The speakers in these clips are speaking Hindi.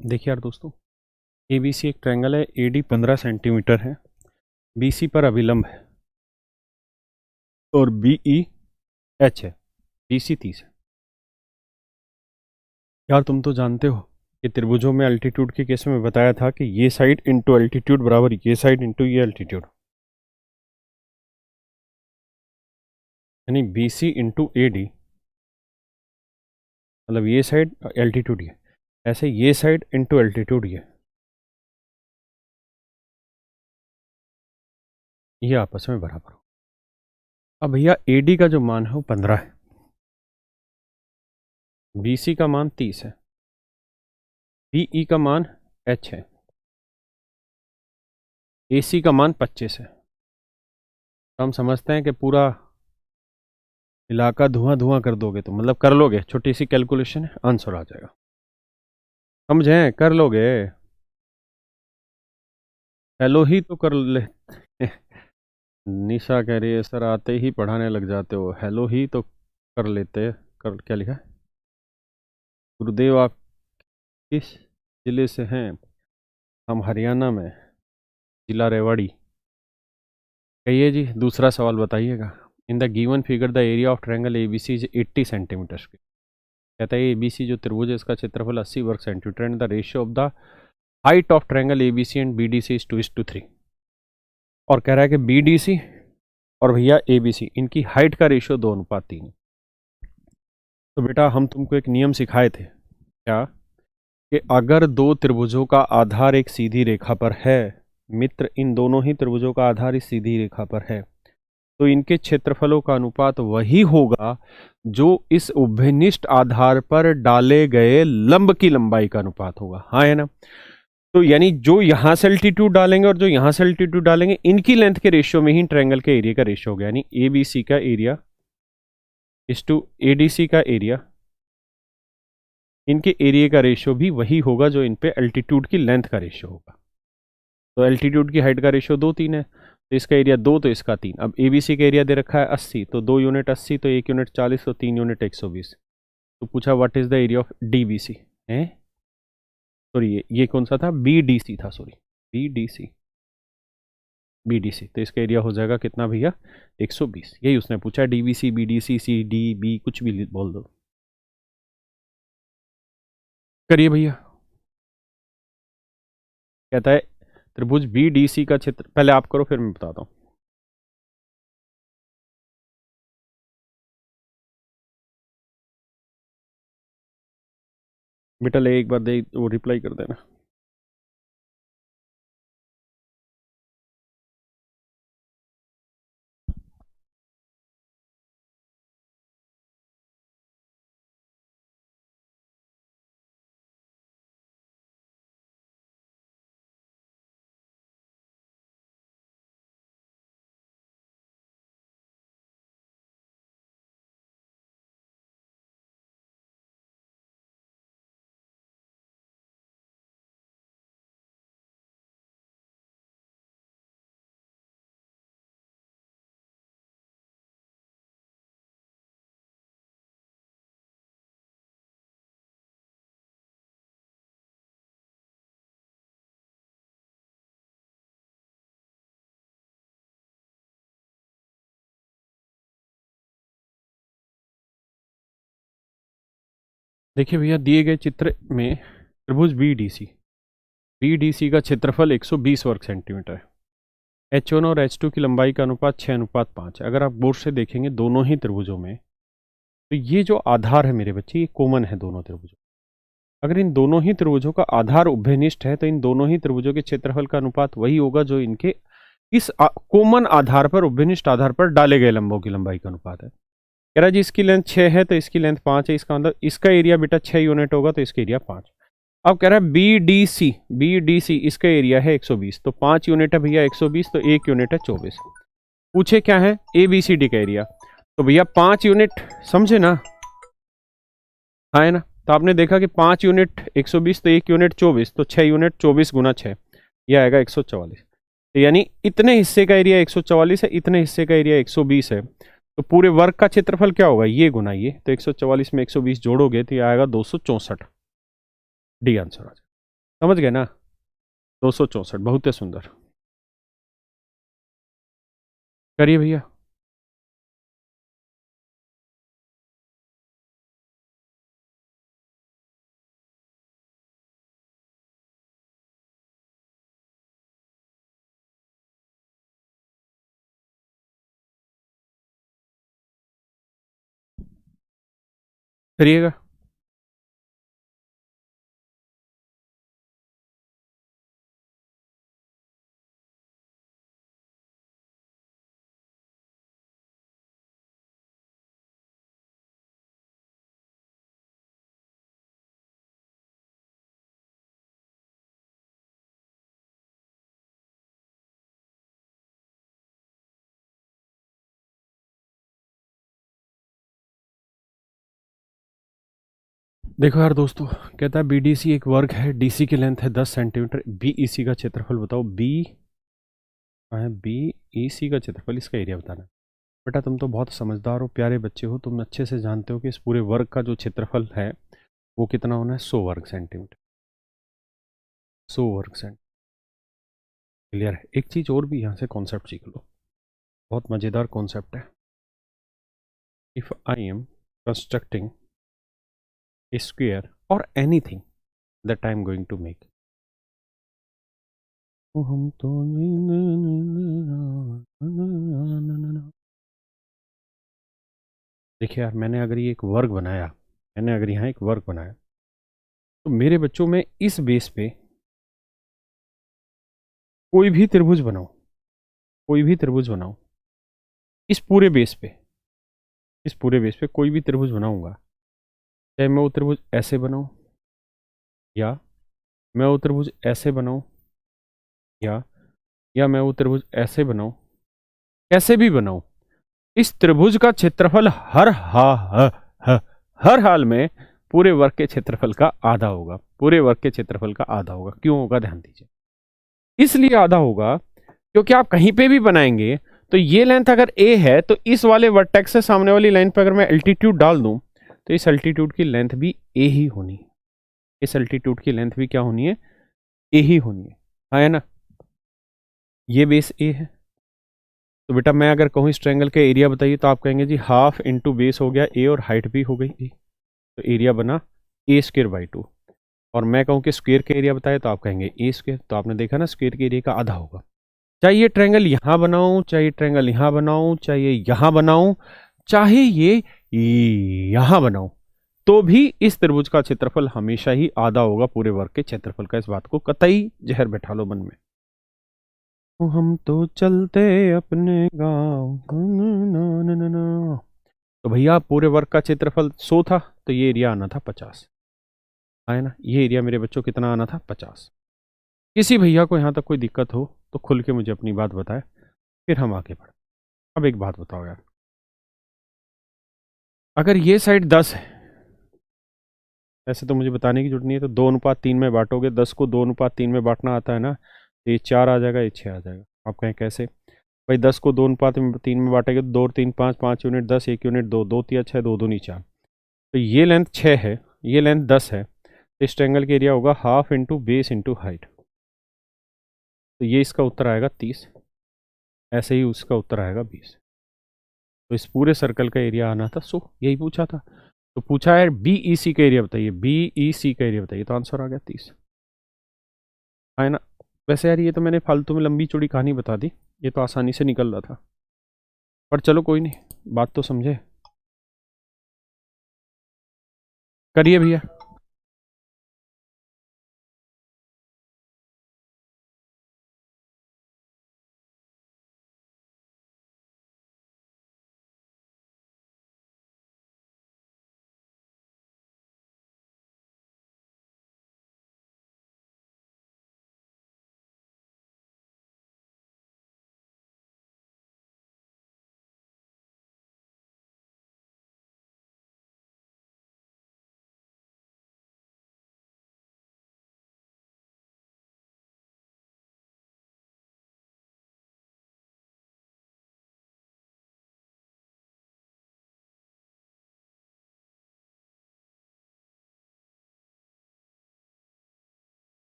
देखिए यार दोस्तों, ABC एक ट्रायंगल है, AD 15 सेंटीमीटर है, BC पर अभिलंब है और BEH है, BC 30 है। यार तुम तो जानते हो कि त्रिभुजों में अल्टीट्यूड के केस में बताया था कि ये साइड इंटू अल्टीट्यूड बराबर ये साइड इंटू ये अल्टीट्यूड, यानी BC इंटू AD, मतलब ये साइड अल्टीट्यूड ये, ऐसे ये साइड इंटू अल्टीट्यूड ये आपस में बराबर हो। अब भैया AD का जो मान है वो 15 है, BC का मान 30 है, BE का मान H है, AC का मान 25 है। तो हम समझते हैं कि पूरा इलाका धुआं धुआं कर दोगे तो मतलब कर लोगे, छोटी सी कैलकुलेशन है, आंसर आ जाएगा। समझे? कर लोगे? हेलो ही तो कर ले। निशा कह रही है सर आते ही पढ़ाने लग जाते हो, हेलो ही तो कर लेते। कर क्या लिखा है? गुरुदेव आप किस जिले से हैं? हम हरियाणा में, जिला रेवाड़ी। कहिए जी, दूसरा सवाल बताइएगा। इन the given figure the area of triangle ABC is 80 centimetre. कहता है ABC जो त्रिभुज है इसका क्षेत्रफल 80 वर्ग centimetre and the ratio of the height of triangle ABC and BDC is 2:3। और कह रहा है कि BDC और भैया ABC इनकी हाइट का रेशियो 2:3 है। तो बेटा हम तुमको एक नियम सिखाए थे क्या, कि अगर दो त्रिभुजों का आधार एक सीधी रेखा पर है, मित्र इन दोनों ही त्रिभुजों का आधार इस सीधी रेखा पर है, तो इनके क्षेत्रफलों का अनुपात वही होगा जो इस उभयनिष्ठ आधार पर डाले गए लंब की लंबाई का अनुपात होगा। हाँ है ना? तो यानी जो यहां से अल्टीट्यूड डालेंगे और जो यहां से अल्टीट्यूड डालेंगे, इनकी लेंथ के रेशियो में ही ट्रायंगल के एरिया का रेशियो होगा। यानी ABC का एरिया इस टू ADC का एरिया, इनके एरिया का रेशियो भी वही होगा जो इन पे अल्टीट्यूड की लेंथ का रेशियो होगा। तो अल्टीट्यूड की हाइट का रेशियो 2:3 है, तो इसका एरिया 2 तो इसका 3। अब ABC का एरिया दे रखा है 80, तो 2 यूनिट 80, तो 1 यूनिट 40, तो 3 यूनिट 120। तो पूछा what is the area of DBC है, सॉरी ये कौन सा था? BDC था, सॉरी BDC। तो इसका एरिया हो जाएगा कितना भैया? 120। यही उसने पूछा, DBC BDC CDB कुछ भी बोल दो। करिए भैया। कहता है त्रिभुज BDC का क्षेत्र, पहले आप करो फिर मैं बताता हूँ। बेटा ले एक बार दे, वो रिप्लाई कर देना। देखिए भैया, दिए गए चित्र में त्रिभुज BDC का क्षेत्रफल 120 वर्ग सेंटीमीटर है। H1 और H2 की लंबाई का अनुपात 6:5 है। अगर आप बोर्ड से देखेंगे दोनों ही त्रिभुजों में, तो ये जो आधार है मेरे बच्चे, ये कॉमन है दोनों त्रिभुजों। अगर इन दोनों ही त्रिभुजों का आधार उभयनिष्ठ है, तो इन दोनों ही त्रिभुजों के क्षेत्रफल का अनुपात वही होगा जो इनके इस कॉमन आधार पर, उभयनिष्ठ आधार पर डाले गए लंबों की लंबाई का अनुपात है। कह रहा है जी इसकी लेंथ 6 है तो इसकी लेंथ 5 है, इसका मतलब इसका एरिया बेटा 6 यूनिट होगा तो इसका एरिया 5। अब कह रहा है BDC इसका एरिया है 120, तो 5 यूनिट है भैया 120, तो 1 यूनिट है 24। पूछे क्या है? ABCD का एरिया। तो भैया 5 यूनिट, समझे ना? हाँ है ना? तो आपने देखा कि 5 यूनिट 120, तो 1 यूनिट 24, तो 6 यूनिट 24 गुना 6, यह आएगा 144। तो यानी इतने हिस्से का एरिया 144 है, इतने हिस्से का एरिया 120 है, तो पूरे वर्ग का क्षेत्रफल क्या होगा? ये गुना ये, तो 144 में 120 जोड़ोगे तो ये आएगा 264। डी आंसर आ जाएगा। समझ गए ना? 264, बहुत ही सुंदर। करिए भैया। करिएगा। देखो यार दोस्तों, कहता है बीडीसी एक वर्ग है, डीसी की लेंथ है 10 सेंटीमीटर, बीईसी का क्षेत्रफल बताओ। बी है, बीईसी का क्षेत्रफल, इसका एरिया बताना है। बेटा तुम तो बहुत समझदार हो, प्यारे बच्चे हो, तुम अच्छे से जानते हो कि इस पूरे वर्ग का जो क्षेत्रफल है वो कितना होना है, 100 वर्ग सेंटीमीटर। 100 वर्ग सेंट। क्लियर है? एक चीज़ और भी यहाँ से कॉन्सेप्ट सीख लो, बहुत मज़ेदार कॉन्सेप्ट है। If I am constructing a square or anything that I am going to make. हम तो देखिए यार, मैंने अगर ये एक वर्ग बनाया, मैंने अगर यहाँ एक वर्ग बनाया, तो मेरे बच्चों में इस बेस पे कोई भी त्रिभुज बनाओ, कोई भी त्रिभुज बनाओ, इस पूरे बेस पे, इस पूरे बेस पे कोई भी त्रिभुज बनाऊंगा, चाहे मैं वो त्रिभुज ऐसे बनाऊं, या मैं वो त्रिभुज ऐसे बनाऊं, या मैं वो त्रिभुज ऐसे बनाऊं, कैसे भी बनाऊं, इस त्रिभुज का क्षेत्रफल हर हाल में पूरे वर्ग के क्षेत्रफल का आधा होगा। पूरे वर्ग के क्षेत्रफल का आधा होगा। क्यों होगा, ध्यान दीजिए। इसलिए आधा होगा क्योंकि आप कहीं पे भी बनाएंगे तो ये लेंथ अगर ए है तो इस वाले वर्टेक्स से सामने वाली लाइन पर अगर मैं अल्टीट्यूड डाल दूं तो इस अल्टीट्यूड की लेंथ भी ए ही होनी है। इस अल्टीट्यूड की लेंथ भी क्या होनी है, ए ही होनी है। हाँ, है ना? ये बेस ए है, तो बेटा मैं अगर कहूँ इस ट्रायंगल का एरिया बताइए तो आप कहेंगे जी हाफ इंटू बेस हो गया ए और हाइट भी हो गई ए, तो एरिया बना ए स्क्र बाई 2। और मैं कहूँ कि स्क्वेयर का एरिया बताए तो आप कहेंगे ए स्क्वेयर, तो आपने देखा ना स्क्वेयर के एरिया का आधा होगा। चाहे ये ट्रायंगल यहाँ बनाऊं, चाहे ये ट्रायंगल यहाँ बनाऊं, चाहे ये यहाँ बनाऊं, चाहे ये यहाँ बनाऊं, तो भी इस त्रिभुज का क्षेत्रफल हमेशा ही आधा होगा पूरे वर्ग के क्षेत्रफल का। इस बात को कतई जहर बैठा लो मन में। हम तो चलते अपने गांव, तो भैया पूरे वर्ग का क्षेत्रफल 100 था, तो ये एरिया आना था 50। है ना? ये एरिया मेरे बच्चों कितना आना था, 50। किसी भैया को यहाँ तक कोई दिक्कत हो तो खुल के मुझे अपनी बात बताए, फिर हम आगे बढ़े। अब एक बात बताओ यार, अगर ये साइड 10 है, ऐसे तो मुझे बताने की जरूरत नहीं है, तो 2:3 में बांटोगे, 10 को 2:3 में बांटना आता है ना, तो ये 4 आ जाएगा, ये 6 आ जाएगा। आप कहें कैसे? भाई 10 को 2:3 में बांटेंगे तो 2 और 3 5, 5 यूनिट 10, 1 यूनिट 2, 2×3 = 6, 2×2 = 4। तो ये लेंथ 6 है, ये लेंथ 10 है, तो इस ट्रायंगल का एरिया होगा half into base into height. तो ये इसका उत्तर आएगा 30, ऐसे ही उसका उत्तर आएगा 20। तो इस पूरे सर्कल का एरिया आना था 100, यही पूछा था। तो पूछा है बीईसी का एरिया बताइए, बीईसी का एरिया बताइए, तो आंसर आ गया 30। है ना? वैसे यार ये तो मैंने फालतू में लंबी चौड़ी कहानी बता दी, ये तो आसानी से निकल रहा था, पर चलो कोई नहीं, बात तो समझे। करिए भैया।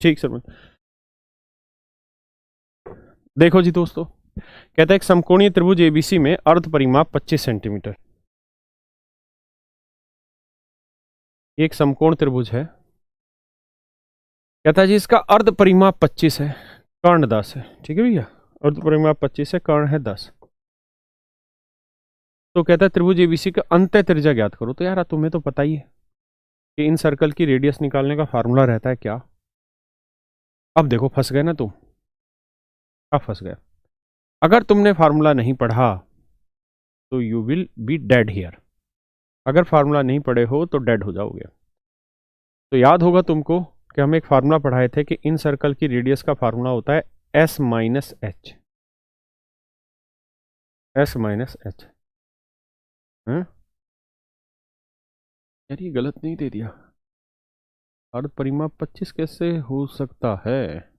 ठीक सर। देखो जी दोस्तों, कहता है एक समकोणीय त्रिभुज एबीसी में अर्ध परिमाप 25 सेंटीमीटर। एक समकोण त्रिभुज है, कहता है जी इसका अर्ध परिमाप 25 है, कर्ण 10 है। ठीक है भैया, अर्ध परिमाप 25 है, कर्ण है 10। तो कहता है त्रिभुज एबीसी का अंतः त्रिज्या ज्ञात करो। तो यार तुम्हें तो पता ही है कि इन सर्कल की रेडियस निकालने का फार्मूला रहता है क्या। अब देखो फंस गए ना तुम, अब फंस गए। अगर तुमने फार्मूला नहीं पढ़ा तो you will be dead here. अगर फार्मूला नहीं पढ़े हो तो डेड हो जाओगे। तो याद होगा तुमको कि हम एक फार्मूला पढ़ाए थे कि इन सर्कल की रेडियस का फार्मूला होता है S minus H. S minus H. यार ये गलत नहीं दे दिया, अर्ध परिमाप 25 कैसे हो सकता है,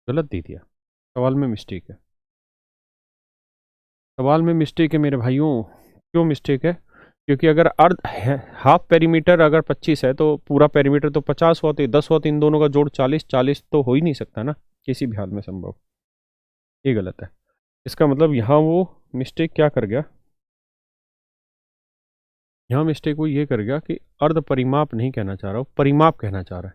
गलत दे दिया, सवाल में मिस्टेक है। सवाल में मिस्टेक है मेरे भाइयों। क्यों मिस्टेक है? क्योंकि अगर अर्ध है, हाफ पेरीमीटर अगर 25 है तो पूरा पेरीमीटर तो 50 हुआ, तो 10 हुआ, तो इन दोनों का जोड़ 40, 40 तो हो ही नहीं सकता ना किसी भी हाल में संभव। ये गलत है। इसका मतलब यहाँ वो मिस्टेक क्या कर गया, यहाँ मिस्टेक वो ये कर गया कि अर्ध परिमाप नहीं कहना चाह रहा हो, परिमाप कहना चाह रहा है।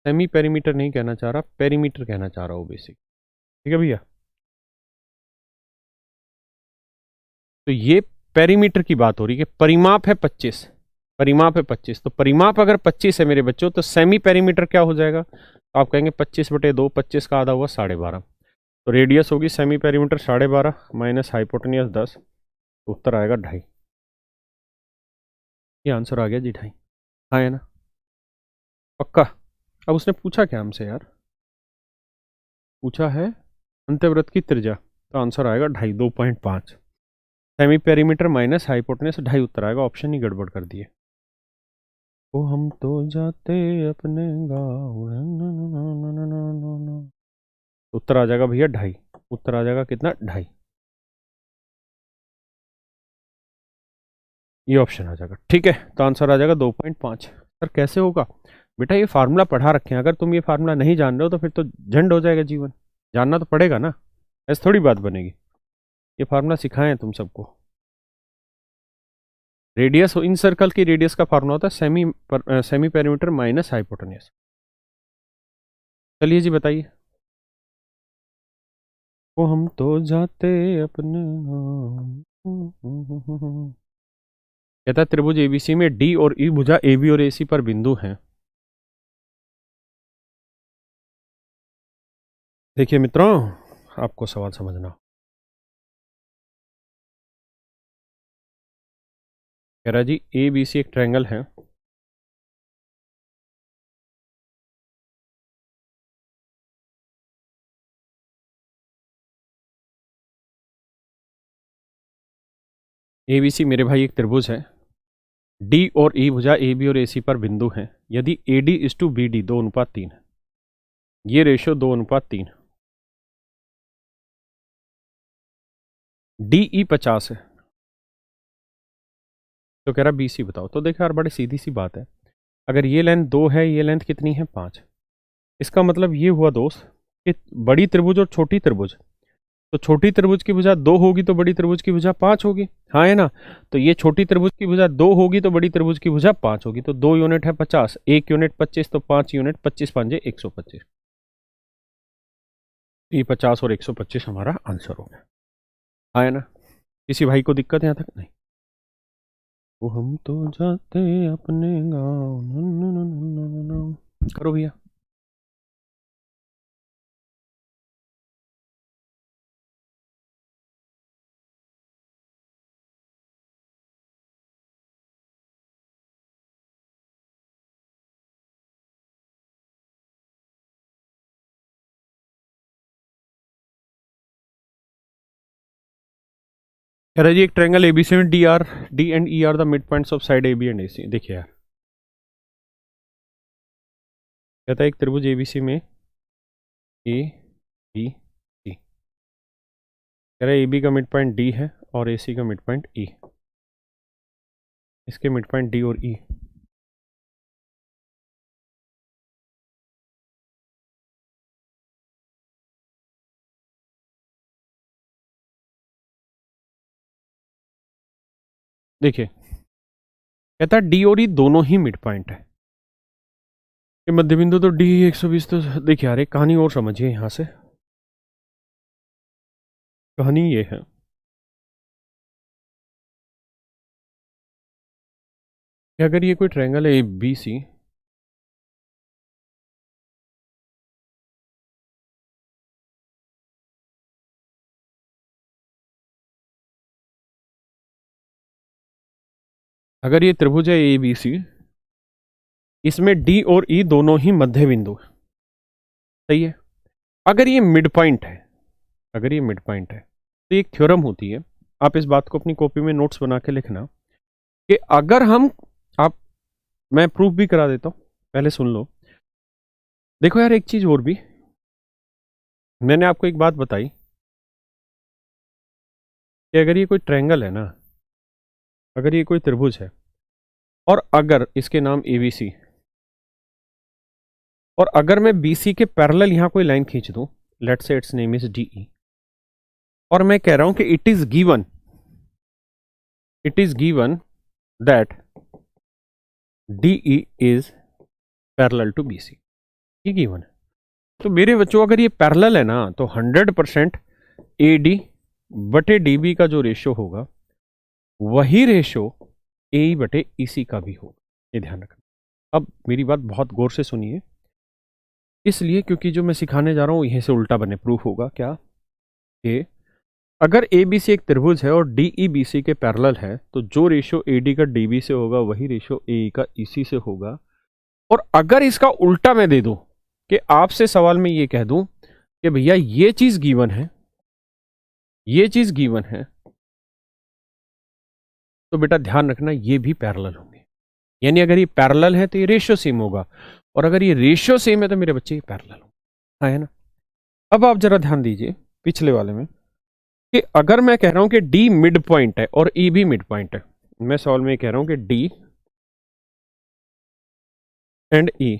सेमी पेरीमीटर नहीं कहना चाह रहा, पेरीमीटर कहना चाह रहा हो बेसिक। ठीक है भैया, तो ये पेरीमीटर की बात हो रही है कि परिमाप है 25, परिमाप है 25। तो परिमाप अगर 25 है मेरे बच्चों, तो सेमी पेरीमीटर क्या हो जाएगा? तो आप कहेंगे 25/2, 25 का आधा हुआ 12.5। तो रेडियस होगी सेमी पेरीमीटर 12.5 माइनस हाइपोटेनियस 10, तो उत्तर आएगा 2.5। ये आंसर आ गया जी, 2.5। हाँ है ना, पक्का। अब उसने पूछा क्या हमसे यार, पूछा है अंत्यवृत्त की त्रिज्या, तो आंसर आएगा 2.5, 2.5। सेमी पेरीमीटर माइनस हाइपोटेनस 2.5 उत्तर आएगा, ऑप्शन ही गड़बड़ कर दिए। ओ हम तो जाते अपने गाँव, उत्तर आ जाएगा भैया 2.5। उत्तर आ जाएगा कितना, 2.5। ये ऑप्शन आ जाएगा। ठीक है, तो आंसर आ जाएगा 2.5। सर कैसे होगा? बेटा ये फार्मूला पढ़ा रखे हैं, अगर तुम ये फार्मूला नहीं जान रहे हो तो फिर तो झंड हो जाएगा जीवन। जानना तो पड़ेगा ना, ऐसे थोड़ी बात बनेगी। ये फार्मूला सिखाए हैं तुम सबको। रेडियस, इन सर्कल की रेडियस का फार्मूला होता है सेमी पेरीमीटर माइनस हाइपोटेन्यूज। चलिए जी बताइए। वो हम तो जाते अपने गाँव। कहता है त्रिभुज एबीसी में डी और ई भुजा एबी और एसी पर बिंदु हैं। देखिए मित्रों, आपको सवाल समझना, कह रहा है जी ए बी सी एक ट्रायंगल है, ए बी सी मेरे भाई एक त्रिभुज है, डी और ई भुजा ए बी और ए सी पर बिंदु हैं। यदि A D is to B D 2:3 है, ये रेशियो 2:3, डी ई 50 है, तो कह रहा बी सी बताओ। तो देखो यार बड़ी सीधी सी बात है, अगर ये लेंथ 2 है, ये लेंथ कितनी है 5, इसका मतलब ये हुआ दोस्त कि बड़ी त्रिभुज और छोटी त्रिभुज, तो छोटी त्रिभुज की भुजा 2 होगी तो बड़ी त्रिभुज की भुजा 5 होगी। हाँ है ना, तो ये छोटी त्रिभुज की भुजा 2 होगी तो बड़ी त्रिभुज की भुजा 5 होगी। तो 2 यूनिट है 50, 1 यूनिट 25, तो 5 यूनिट 25 5 125। ये 50 और 125 हमारा आंसर हो गया। हाँ है ना, किसी भाई को दिक्कत है यहाँ तक? नहीं। वो हम तो जाते अपने गाँव, करो भैया। कह रहा है जी एक ट्रायंगल एबीसी में D and E are the mid points of side A B and A C. देखिए यार, कहता है एक त्रिभुज एबीसी में ए बी सी, कह रहा है ए बी का मिड पॉइंट डी है और ए सी का मिड पॉइंट ई, इसके मिड पॉइंट डी और ई देखिए कहता है डी और ई दोनों ही मिड पॉइंट है। ये मध्य बिंदु तो डी 120। तो देखिए यार एक कहानी और समझिए यहां से। कहानी ये है कि अगर ये कोई ट्रायंगल है ए बी सी, अगर ये त्रिभुज है ए बी सी, इसमें डी और ई दोनों ही मध्य बिंदु है, सही है। अगर ये मिड पॉइंट है, अगर ये मिड पॉइंट है तो एक थ्योरम होती है, आप इस बात को अपनी कॉपी में नोट्स बना के लिखना कि अगर हम, आप, मैं प्रूफ भी करा देता हूं, पहले सुन लो। देखो यार एक चीज और भी, मैंने आपको एक बात बताई कि अगर ये कोई ट्रायंगल है ना, अगर ये कोई त्रिभुज है और अगर इसके नाम एबीसी, और अगर मैं बीसी के पैरेलल यहां कोई लाइन खींच दूं, let's say it's name is DE, और मैं कह रहा हूं कि it is given that DE is parallel to BC, ये गिवन है। तो मेरे बच्चों अगर ये पैरेलल है ना तो 100% एडी बटे डीबी का जो रेशियो होगा वही रेशियो ए बटे ईसी का भी होगा, ये ध्यान रखना। अब मेरी बात बहुत गौर से सुनिए, इसलिए क्योंकि जो मैं सिखाने जा रहा हूं यहीं से उल्टा बने प्रूफ होगा क्या कि अगर ए बी सी एक त्रिभुज है और डी ई बी सी के पैरेलल है तो जो रेशियो ए डी का डी बी से होगा वही रेशियो ए का ई सी से होगा। और अगर इसका उल्टा मैं दे दूं कि आपसे सवाल में ये कह दूं कि भैया ये चीज गिवन है, ये चीज गिवन है, तो बेटा ध्यान रखना ये भी पैरेलल होंगे। यानी अगर ये पैरेलल है तो ये रेशियो सेम होगा, और अगर ये रेशियो सेम है तो मेरे बच्चे ये पैरेलल होंगे, है ना। अब आप जरा ध्यान दीजिए पिछले वाले में कि अगर मैं कह रहा हूं कि डी मिड पॉइंट है और ई भी मिड पॉइंट है, मैं सवाल में कह रहा हूं कि D and E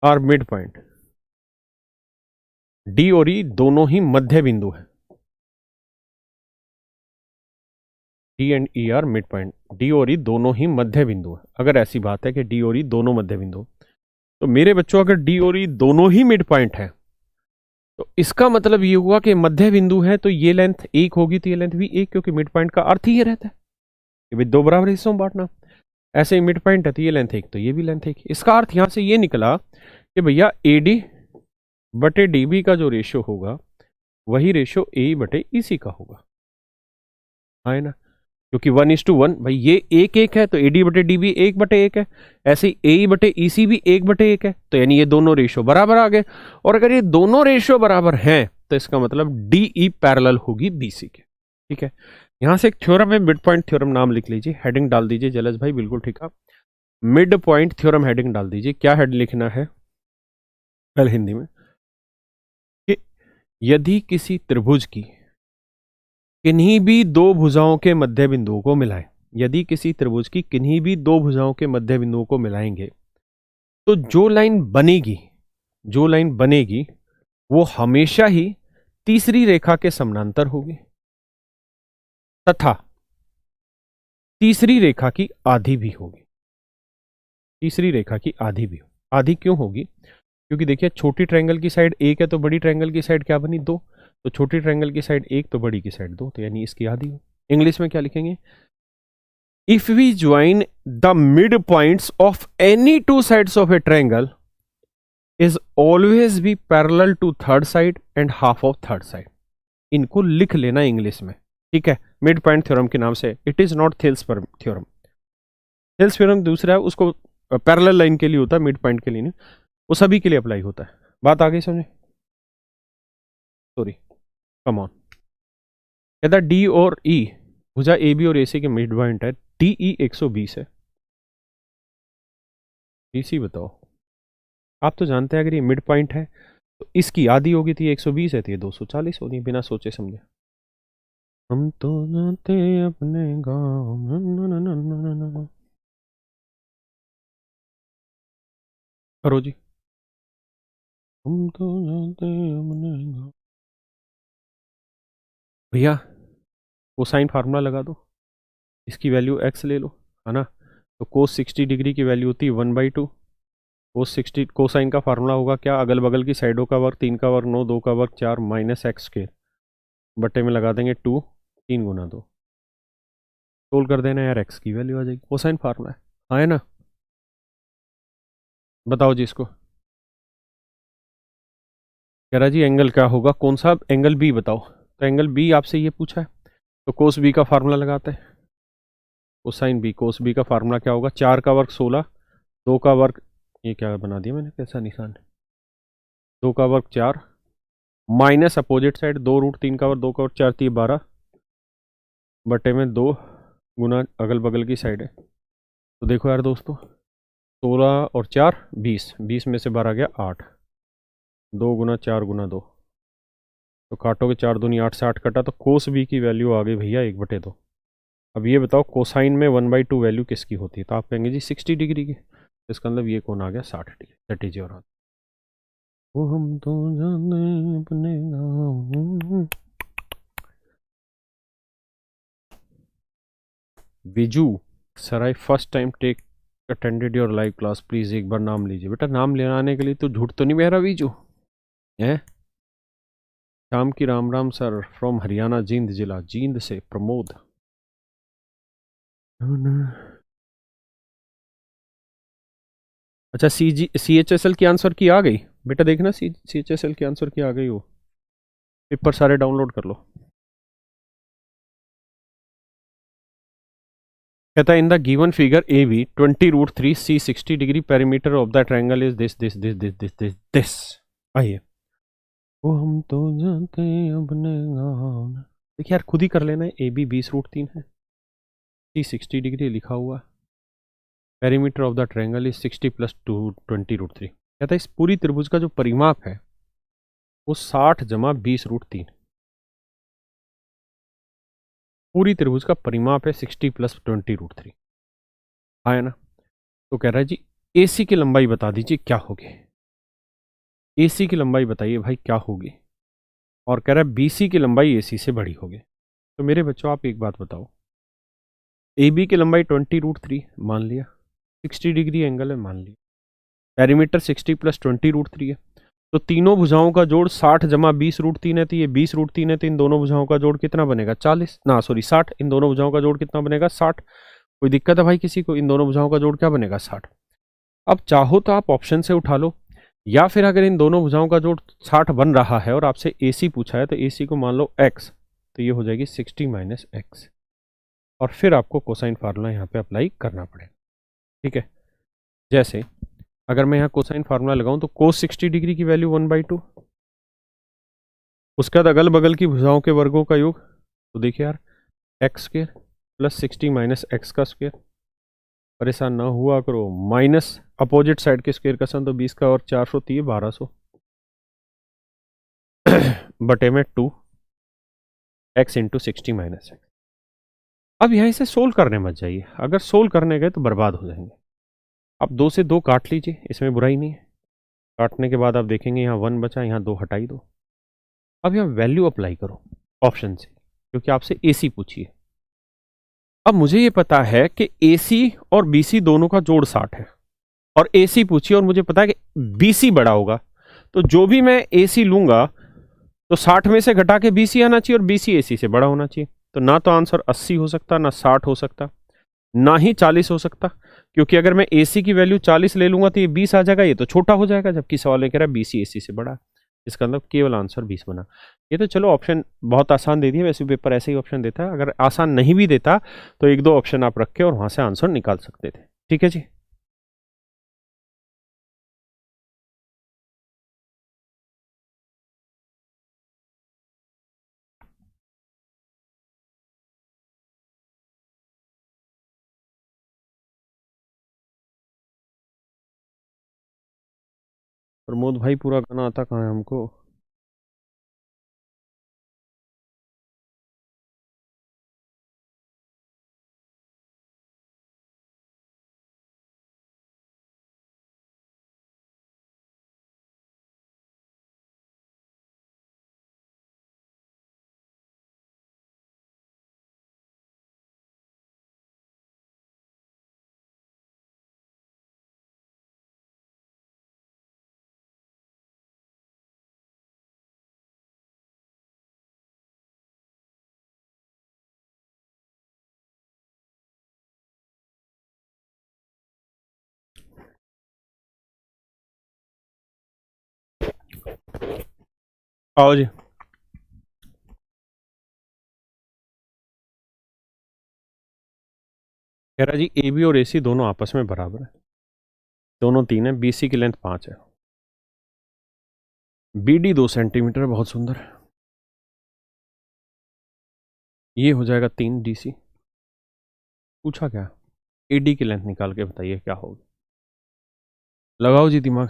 are mid point, D और ई दोनों ही मध्य बिंदु है, D and E are mid point, D और ई दोनों ही मध्य बिंदु है। अगर ऐसी बात है कि डी और ई दोनों मध्य बिंदु, तो मेरे बच्चों अगर डी और ई दोनों ही मिड पॉइंट है तो इसका मतलब ये हुआ कि मध्य बिंदु है तो ये लेंथ एक होगी तो ये लेंथ भी एक, क्योंकि मिड पॉइंट का अर्थ ही ये रहता है कि भाई दो बराबर हिस्सों में बांटना। ऐसे ही मिड पॉइंट है तो ये लेंथ एक तो ये भी लेंथ एक। इसका अर्थ यहां से ये निकला कि भैया ए डी बटे डी बी का जो रेशियो होगा वही रेशियो ए बटे ई सी का होगा, है ना। क्योंकि 1:1 भाई ये एक एक है तो एडी बटे डी भी 1/1 है, ऐसे ही ए बटे ई सी भी 1/1 है, तो यानी ये दोनों रेशियो बराबर आ गए। और अगर ये दोनों रेशियो बराबर हैं तो इसका मतलब डी ई पैरेलल होगी बीसी के, ठीक है। यहां से एक थ्योरम है, मिड पॉइंट थ्योरम, नाम लिख लीजिए, हेडिंग डाल दीजिए जलस भाई, बिल्कुल ठीक है। मिड पॉइंट थ्योरम हेडिंग डाल दीजिए। क्या हेड लिखना है पहले हिंदी में कि यदि किसी त्रिभुज की किन्हीं भी दो भुजाओं के मध्य बिंदुओं को मिलाएं, यदि किसी त्रिभुज की किन्हीं भी दो भुजाओं के मध्य बिंदुओं को मिलाएंगे तो जो लाइन बनेगी, जो लाइन बनेगी वो हमेशा ही तीसरी रेखा के समानांतर होगी तथा तीसरी रेखा की आधी भी होगी, तीसरी रेखा की आधी भी होगी। आधी क्यों होगी? क्योंकि देखिए छोटी ट्रायंगल की साइड एक है तो बड़ी ट्रायंगल की साइड क्या बनी, दो, तो छोटी ट्रायंगल की साइड एक तो बड़ी की साइड दो, तो यानी इसकी आधी हो। इंग्लिश में क्या लिखेंगे? If we join the mid points of any two sides of a triangle is always be parallel to third side and half of third side. इनको लिख लेना इंग्लिश में, ठीक है, मिड पॉइंट थ्योरम के नाम से। It is not Thales theorem, Thales theorem दूसरा है, उसको पैरेलल लाइन के लिए होता है, मिड पॉइंट के लिए नहीं, वो सभी के लिए अप्लाई होता है। बात आ गई समझे? Sorry, come on. कहता डी और ई भुजा ए बी और ए सी के मिड पॉइंट है, डी ई 120 है, डी सी बताओ। आप तो जानते हैं अगर ये मिड पॉइंट है तो इसकी आधी होगी तो ये 120 है तो ये 240 होगी, बिना सोचे समझे। हम तो जाते अपने गाँव में, करो जी। हम तो जाते अपने गाँव, भैया वो साइन फार्मूला लगा दो। इसकी वैल्यू x ले लो, है ना। तो कोस 60 डिग्री की वैल्यू होती है 1/2। कोस 60 कोसाइन का फार्मूला होगा क्या, अगल बगल की साइडों का वर्ग, 3 का वर्ग 9, 2 का वर्ग 4 माइनस एक्स स्क्वायर बटे में लगा देंगे 2, 3 गुना 2। सोल्व कर देना यार, एक्स की वैल्यू आ जाएगी, कोसाइन फार्मूला है, हाँ है ना। बताओ जी इसको। कह रहा जी एंगल क्या होगा, कौन सा एंगल बी बताओ। तो एंगल बी आपसे ये पूछा है, तो कोस बी का फार्मूला लगाते हैं। कोसाइन बी, कोस बी का फार्मूला क्या होगा, 4 का वर्ग 16, 2 का वर्ग, ये क्या बना दिया मैंने, कैसा निशान, 2 का वर्ग 4 माइनस अपोजिट साइड 2√3 का वर्ग, 2 का वर्ग 4 3 12 बटे में 2 गुना अगल बगल की साइड है। तो देखो यार दोस्तों, 16 और 4 20, 20 में से 12 गया 8, 2 गुना 4 गुना 2, तो काटोगे 4 दूनी 8 से 8 कटा, तो कोस बी की वैल्यू आ गई भैया 1/2। अब ये बताओ कोसाइन में 1/2 वैल्यू किसकी होती है, तो आप कहेंगे जी 60 डिग्री की, तो इसका मतलब ये कौन आ गया 60 degree, that is your answer. वो हम तो जाने अपने गाँव। Viju sir, I first time take attended your live class, please एक बार नाम लीजिए। बेटा नाम लेने के लिए तो झूठ तो नहीं बह रहा विजू है। शाम की राम राम सर, फ्रॉम हरियाणा जींद जिला, जींद से प्रमोद। अच्छा CHSL की आंसर की आ गई, बेटा देखना CHSL की आंसर की आ गई, वो पेपर सारे डाउनलोड कर लो। कहता है in the given figure A B 20√3 C 60 degree perimeter of the triangle is this this this this this this this. आइए, वो हम तो जानते अपने गाँव। देखिए यार खुद ही कर लेना है, ए बी 20√3 है, C 60 डिग्री लिखा हुआ, perimeter of the triangle is 60 plus 20√3। कहता है इस पूरी त्रिभुज का जो परिमाप है वो 60 जमा 20√3, पूरी त्रिभुज का परिमाप है 60 प्लस 20√3, आया ना। तो कह रहा है जी AC की लंबाई बता दीजिए क्या होगी, AC की लंबाई बताइए भाई क्या होगी, और कह रहा है BC की लंबाई AC से बड़ी होगी। तो मेरे बच्चों आप एक बात बताओ, AB की लंबाई 20√3 मान लिया, 60 डिग्री एंगल है मान लिया, पेरीमीटर 60 प्लस 20√3 है, तो तीनों भुजाओं का जोड़ 60 जमा 20√3 है, तो ये 20√3 है, तो इन दोनों भुजाओं का जोड़ कितना बनेगा 40, ना सॉरी 60, इन दोनों भुजाओं का जोड़ कितना बनेगा 60। कोई दिक्कत है भाई किसी को, इन दोनों भुजाओं का जोड़ क्या बनेगा 60। अब चाहो तो आप ऑप्शन से उठा लो, या फिर अगर इन दोनों भुजाओं का जोड़ 60 बन रहा है और आपसे AC पूछा है, तो AC को मान लो x, तो ये हो जाएगी 60 माइनस एक्स, और फिर आपको कोसाइन फार्मूला यहाँ पे अप्लाई करना पड़ेगा। ठीक है, जैसे अगर मैं यहाँ कोसाइन फार्मूला लगाऊं तो कोस 60 डिग्री की वैल्यू 1/2, उसके बाद अगल बगल की भुजाओं के वर्गों का योग, तो देखिए यार x square plus 60 minus x का स्क्र, परेशान ना हुआ करो, माइनस अपोजिट साइड के स्क्र का सन, तो 20 का और 400 थी 1200 बटे में 2x इंटू 60 माइनस एक्स। अब यहाँ इसे सोल्व करने मत जाइए, अगर सोल्व करने गए तो बर्बाद हो जाएंगे। अब 2 से 2 काट लीजिए, इसमें बुराई नहीं है, काटने के बाद आप देखेंगे यहाँ 1 बचा, यहाँ 2 हटाई दो। अब यहाँ वैल्यू अप्लाई करो ऑप्शन से, क्योंकि आपसे AC पूछी है। अब मुझे ये पता है कि AC और BC दोनों का जोड़ 60 है, और AC पूछी और मुझे पता है कि BC बड़ा होगा, तो जो भी मैं AC लूंगा तो 60 में से घटा के BC आना चाहिए, और BC AC से बड़ा होना चाहिए। तो ना तो आंसर 80 हो सकता, ना 60 हो सकता, ना ही 40 हो सकता, क्योंकि अगर मैं AC की वैल्यू 40 ले लूंगा तो ये 20 आ जाएगा, ये तो छोटा हो जाएगा, जबकि सवाल में कह रहा है BC AC से बड़ा। इसका मतलब केवल आंसर 20 बना। ये तो चलो ऑप्शन बहुत आसान दे दिया, वैसे पेपर ऐसे ही ऑप्शन देता है, अगर आसान नहीं भी देता तो एक दो ऑप्शन आप रख के और वहां से आंसर निकाल सकते थे। ठीक है जी। प्रमोद भाई पूरा गाना आता कहाँ है हमको। आओ जी। कह रहा जी ए बी और ए सी दोनों आपस में बराबर है, दोनों 3 है, बी सी की लेंथ 5 है, बी डी 2 सेंटीमीटर, बहुत सुंदर। ये हो जाएगा 3 डी सी। पूछा क्या, ए डी की लेंथ निकाल के बताइए क्या होगी। लगाओ जी दिमाग।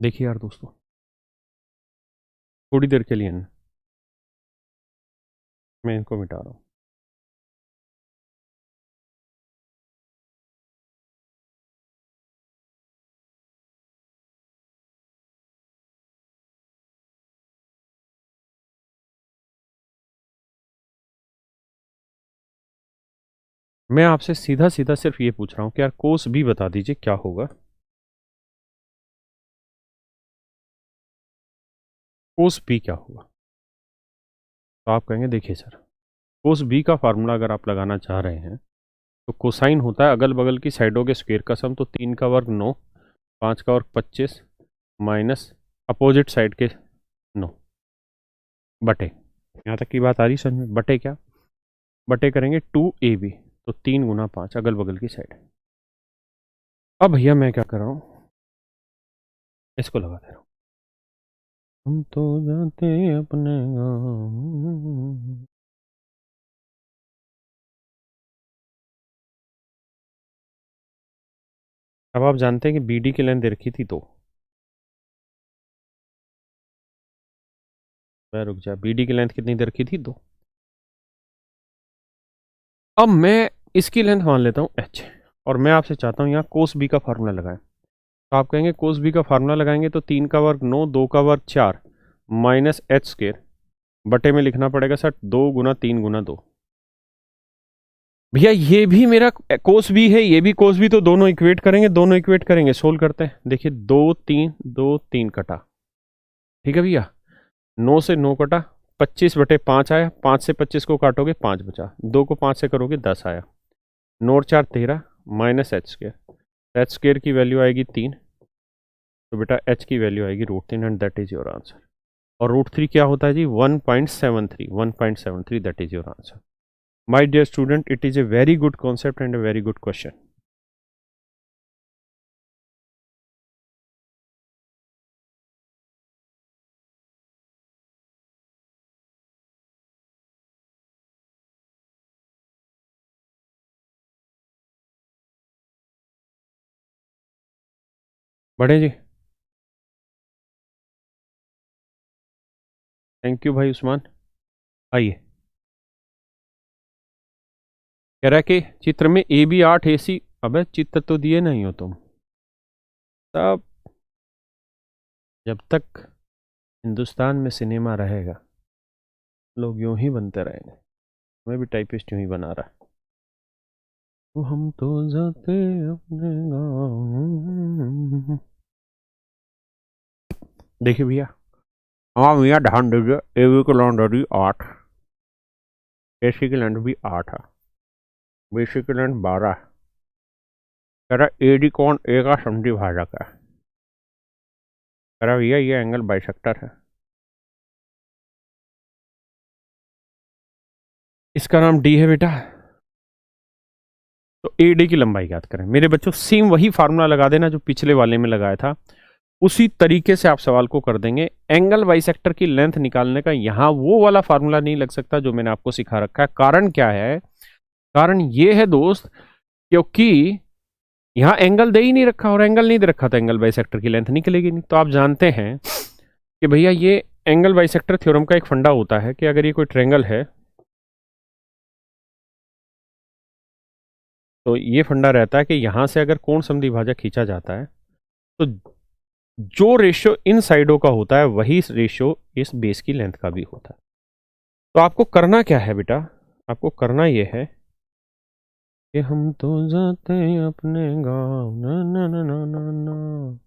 देखिए यार दोस्तों, थोड़ी देर के लिए ना मैं इनको मिटा रहा हूँ। मैं आपसे सीधा सीधा सिर्फ ये पूछ रहा हूँ कि यार कोस बी बता दीजिए क्या होगा। कोस बी क्या होगा, तो आप कहेंगे देखिए सर, कोस बी का फार्मूला अगर आप लगाना चाह रहे हैं तो कोसाइन होता है अगल बगल की साइडों के स्क्वायर का सम, तो 3 का वर्ग 9, 5 का वर्ग 25 माइनस अपोजिट साइड के 9 बटे, यहाँ तक की बात आ रही समझ में, बटे क्या, बटे करेंगे 2ab, तो 3 गुना 5 अगल बगल की साइड। अब भैया मैं क्या कर रहा हूँ, इसको लगा दे रहा हूँ। हम तो जाते अपने गाँव। अब आप जानते हैं कि बी डी की लेंथ दे रखी थी, तो रुक जा, बी डी की लेंथ कितनी दे रखी थी, 2। अब मैं इसकी लेंथ मान लेता हूँ h, और मैं आपसे चाहता हूँ यहाँ कोस बी का फार्मूला लगाएं। तो आप कहेंगे कोस बी का फार्मूला लगाएंगे तो 3 का वर्ग 9, 2 का वर्ग 4 माइनस एच स्क्र बटे में लिखना पड़ेगा सर 2 गुना 3 गुना 2। भैया ये भी मेरा कोस बी है, ये भी कोस बी, तो दोनों इक्वेट करेंगे, दोनों इक्वेट करेंगे, सोल्व करते हैं। देखिए 2 3 कटा, ठीक है भैया, 9 से 9 कटा, 25/5 आया, 5 से 25 को काटोगे 5 बचा, 2 को 5 से करोगे 10 आया, 9 और 4 13 माइनस एच स्क्र की वैल्यू आएगी 3, तो बेटा एच की वैल्यू आएगी √3 and that is your answer. और √3 क्या होता है जी, 1.73 that is your answer. My dear student, it is a very good concept and a very good question. बढ़े जी, थैंक यू भाई उस्मान। आइए, कह रहा है कि चित्र में ए बी 8 ए सी, अबे चित्र तो दिए नहीं हो तुम, तब जब तक हिंदुस्तान में सिनेमा रहेगा लोग यूं ही बनते रहेंगे, मैं भी टाइपिस्ट यूं ही बना रहा है। तो हम तो जाते अपने गाँव। देखिए भैया, हाँ भैया ध्यान दीजिए, ए बी की लेंथ होगी 8, ए सी की लेंथ भी 8 है, बी सी की लेंथ 12 है। कह रहा ए डी कौन ए का समझी भाजक है, कह रहा भैया ये एंगल बाइसेक्टर है, इसका नाम डी है बेटा। तो ए डी की लंबाई याद करें मेरे बच्चों, सेम वही फार्मूला लगा देना जो पिछले वाले में लगाया था, उसी तरीके से आप सवाल को कर देंगे। एंगल बाइसेक्टर की लेंथ निकालने का यहां वो वाला फार्मूला नहीं लग सकता जो मैंने आपको सिखा रखा है। कारण क्या है, कारण ये है दोस्त, क्योंकि यहां एंगल दे ही नहीं रखा, और एंगल नहीं दे रखा तो एंगल बाइसेक्टर की लेंथ निकलेगी नहीं। तो आप जानते हैं कि भैया ये एंगल बाइसेक्टर थ्योरम का एक फंडा होता है कि अगर ये कोई ट्रायंगल है तो ये फंडा रहता है कि यहां से अगर कोण समद्विभाजक खींचा जाता है तो जो रेशियो इन साइडों का होता है वही रेशियो इस बेस की लेंथ का भी होता है। तो आपको करना क्या है बेटा, आपको करना यह है कि हम तो जाते अपने गाँव ना ना ना ना ना ना।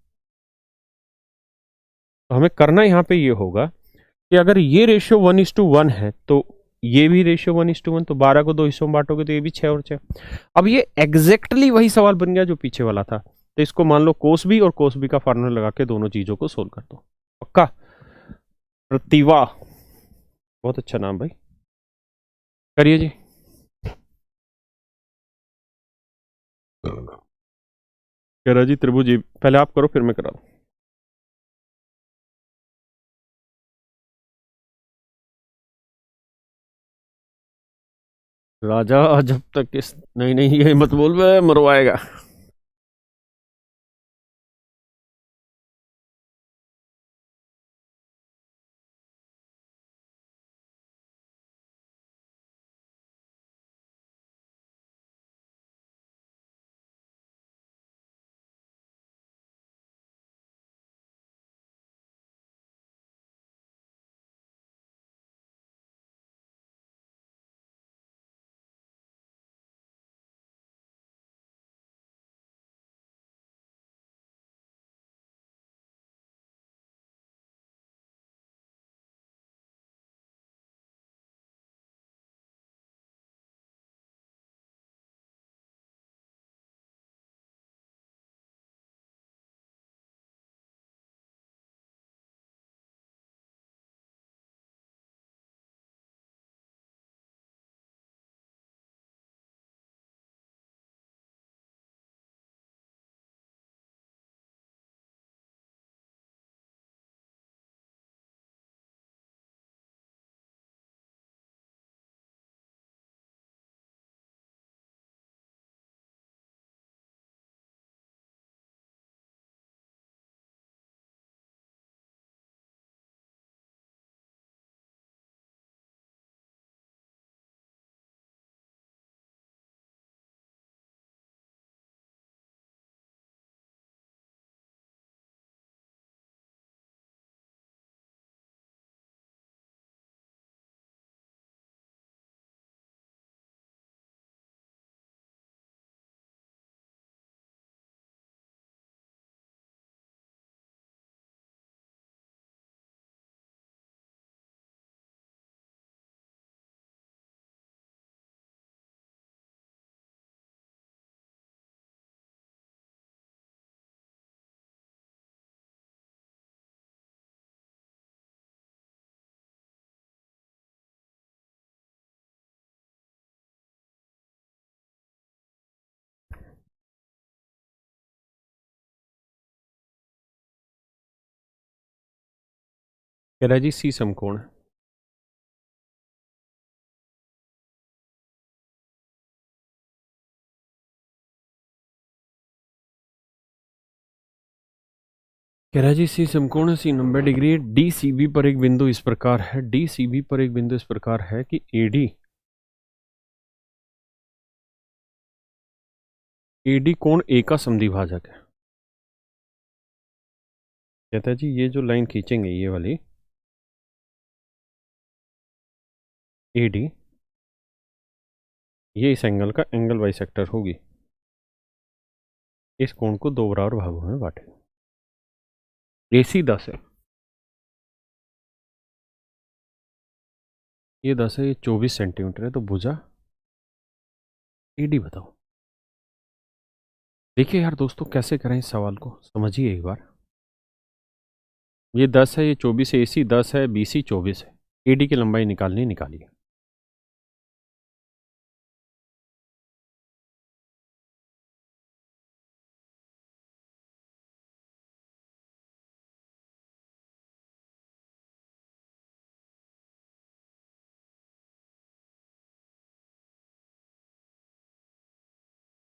तो हमें करना यहाँ पे ये होगा कि अगर ये रेशियो 1:1 है तो ये भी रेशियो 1:1, तो 12 को 2 हिस्सों में बांटोगे तो ये भी 6 और 6। अब ये एग्जैक्टली वही सवाल बन गया जो पीछे वाला था, तो इसको मान लो कोस बी और कोस बी का फार्मूला लगा के दोनों चीजों को सोल्व कर दो। पक्का? प्रतिभा, बहुत अच्छा नाम भाई, करिए जी। कह रहा जी त्रिभुज जी, पहले आप करो फिर मैं करा दूं। राजा जब तक इस, नहीं नहीं ये मत बोल, मैं मरवाएगा। कह रहा जी सी समकोण है। कह रहा जी सी समकोण है, सी 90 डिग्री है, डी सी बी पर एक बिंदु इस प्रकार है, डी सी बी पर एक बिंदु इस प्रकार है कि एडी, एडी कोण ए का समद्विभाजक है। कहता है जी ये जो लाइन खींचेंगे ये वाली एडी, ये इस एंगल का एंगल बाइसेक्टर होगी। इस कोण को दो बराबर भागों में बांटेंगे। एसी 10 है, ये 10 है, ये 24 सेंटीमीटर है, तो भुजा एडी बताओ। देखिए यार दोस्तों कैसे करें इस सवाल को, समझिए एक बार। ये 10 है, ये 24 है, एसी 10 है, बीसी 24 है, एडी की लंबाई निकालिए।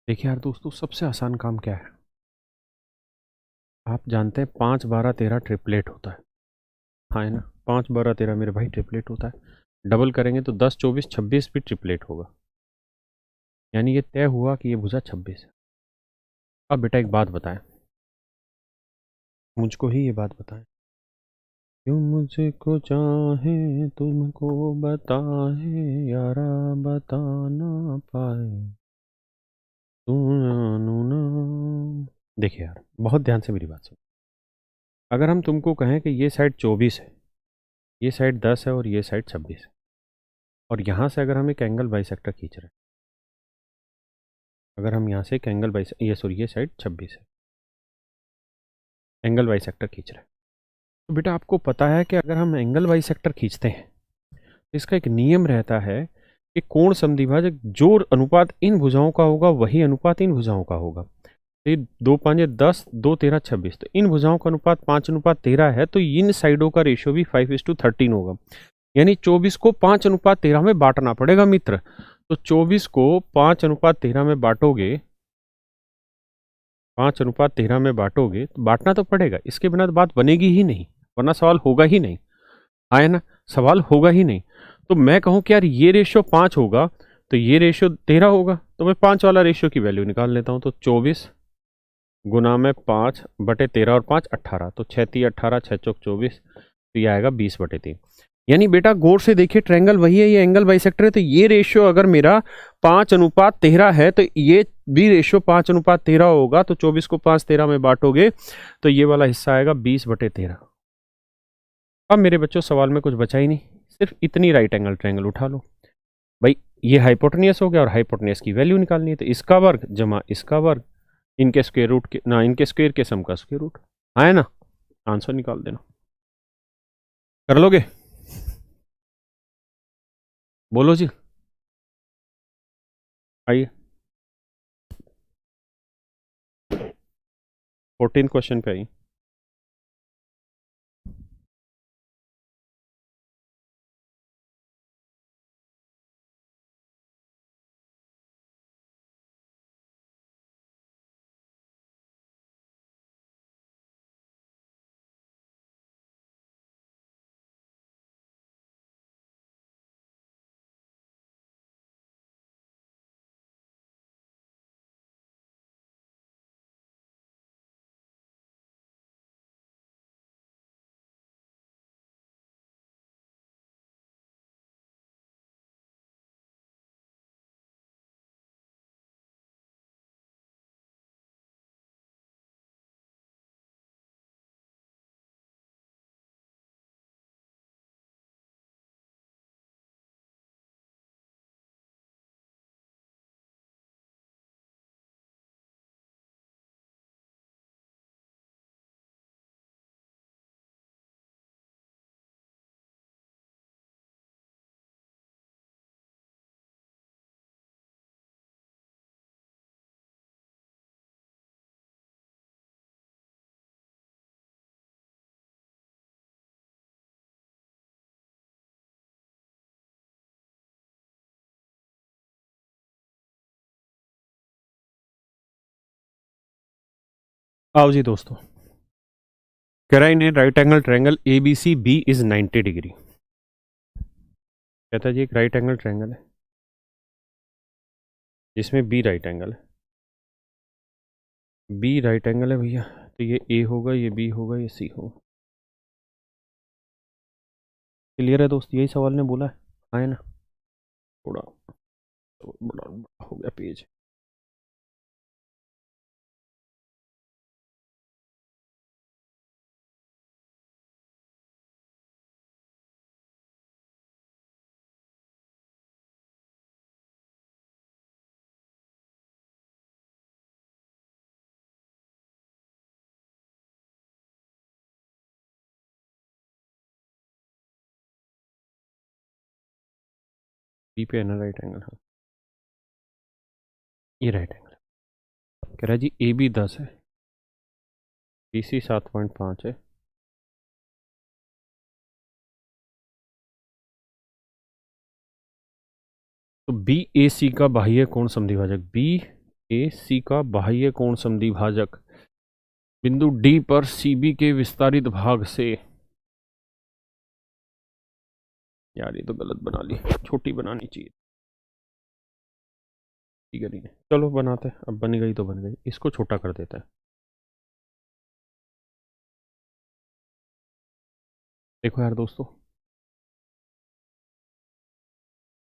देखिए यार दोस्तों सबसे आसान काम क्या है, आप जानते हैं 5 12 13 ट्रिपलेट होता है। हाँ है ना, 5 12 13 मेरे भाई ट्रिपलेट होता है। डबल करेंगे तो 10 24 26 भी ट्रिपलेट होगा, यानी ये तय हुआ कि ये भुजा 26 है। अब बेटा एक बात बताएं, मुझको ही ये बात बताएं, क्यों मुझको चाहे तुमको बताए यारा, बता ना पाए तू ना। देखिए यार बहुत ध्यान से मेरी बात सुनो, अगर हम तुमको कहें कि ये साइड 24 है, ये साइड 10 है और ये साइड 26 है, और यहाँ से अगर हम एक एंगल बाइसेक्टर खींच रहे हैं, अगर हम यहाँ से एक एंगल ये सॉरी ये साइड 26 है, एंगल बाइसेक्टर खींच रहे हैं, तो बेटा आपको पता है कि अगर हम एंगल बाइसेक्टर खींचते हैं तो इसका एक नियम रहता है कि कोण समद्विभाजक जो अनुपात इन भुजाओं का होगा वही अनुपात इन भुजाओं का होगा। तो ये 2 5 10, 2 13 26, तो इन भुजाओं का अनुपात 5:13 है, तो इन साइडों का रेशियो भी 5:13 होगा। यानी 24 को 5:13 में बांटना पड़ेगा मित्र। तो 24 को 5:13 में बांटोगे, 5:13 में बांटोगे तो बांटना तो पड़ेगा, इसके बिना तो बात बनेगी ही नहीं, वरना सवाल होगा ही नहीं। आए ना, सवाल होगा ही नहीं। तो मैं कहूं कि यार ये रेशियो 5 होगा तो ये रेशियो 13 होगा, तो मैं 5 वाला रेशियो की वैल्यू निकाल लेता हूं। तो 24 गुना में 5/13 और 5 18, तो 6×3 = 18, 6×4 = 24, तो ये आएगा 20/3। यानी बेटा गौर से देखिए ट्रायंगल वही है, ये एंगल बाइसेक्टर है, तो ये रेशियो अगर मेरा 5:13 है तो ये भी रेशियो 5:13 होगा। तो 24 को 5:13 में बांटोगे तो ये वाला हिस्सा आएगा 20/13। अब मेरे बच्चों सवाल में कुछ बचा ही नहीं, सिर्फ इतनी राइट एंगल ट्रायंगल उठा लो भाई। ये हाइपोटेनियस हो गया और हाइपोटेनियस की वैल्यू निकालनी है, तो इसका वर्ग जमा इसका वर्ग, इनके स्क्वायर रूट के ना, इनके स्क्वायर के सम का स्क्वायर रूट, आया ना, आंसर निकाल देना। कर लोगे? बोलो जी, आइए 14 क्वेश्चन पे आइए। आओ जी दोस्तों, कह रहा है in right angle triangle A B C B is 90 degree. कहता है जी एक राइट एंगल ट्रायंगल है जिसमें बी राइट एंगल है, बी राइट एंगल है भैया, तो ये ए होगा, ये बी होगा, ये सी होगा। क्लियर है दोस्त? यही सवाल ने बोला है, आए ना, थोड़ा बड़ा हो गया पेज। बी पे है ना राइट एंगल, हाँ ये राइट एंगल है। कह रहा है जी ए बी 10 है, बी सी 7.5 है, तो बी ए सी का बाह्य कोण समद्विभाजक, बी ए सी का बाह्य कोण समद्विभाजक बिंदु डी पर सी बी के विस्तारित भाग से, यार ये तो गलत बना ली, छोटी बनानी चाहिए। ठीक है नहीं है, चलो बनाते हैं, अब बन गई तो बन गई, इसको छोटा कर देता है। देखो यार दोस्तों,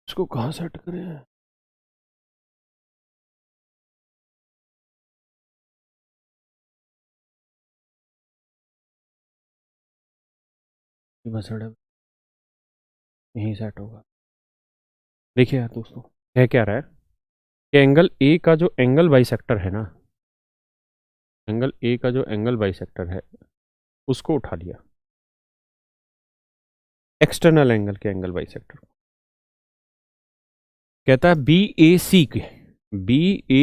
इसको कहाँ सेट करें? ये बस यहीं सेट होगा। देखिए यार दोस्तों, है क्या रहा है कि एंगल ए का जो एंगल बाइसेक्टर है ना, एंगल ए का जो एंगल बाइसेक्टर है उसको उठा लिया, एक्सटर्नल एंगल के एंगल बाइसेक्टर। कहता है बी ए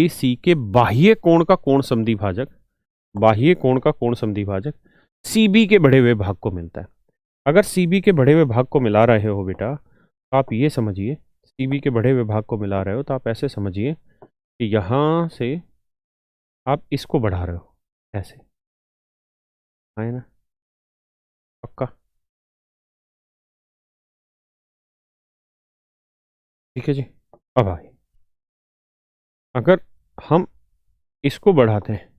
सी के बाह्य कोण का कोण समद्विभाजक, बाह्य कोण का कोण समद्विभाजक सीबी के बढ़े हुए भाग को मिलता है। अगर सीबी के बढ़े हुए भाग को मिला रहे हो बेटा, तो आप ये समझिए, सीबी के बढ़े हुए भाग को मिला रहे हो तो आप ऐसे समझिए कि यहां से आप इसको बढ़ा रहे हो, ऐसे है ना, पक्का? ठीक है जी। अब आइए, अगर हम इसको बढ़ाते हैं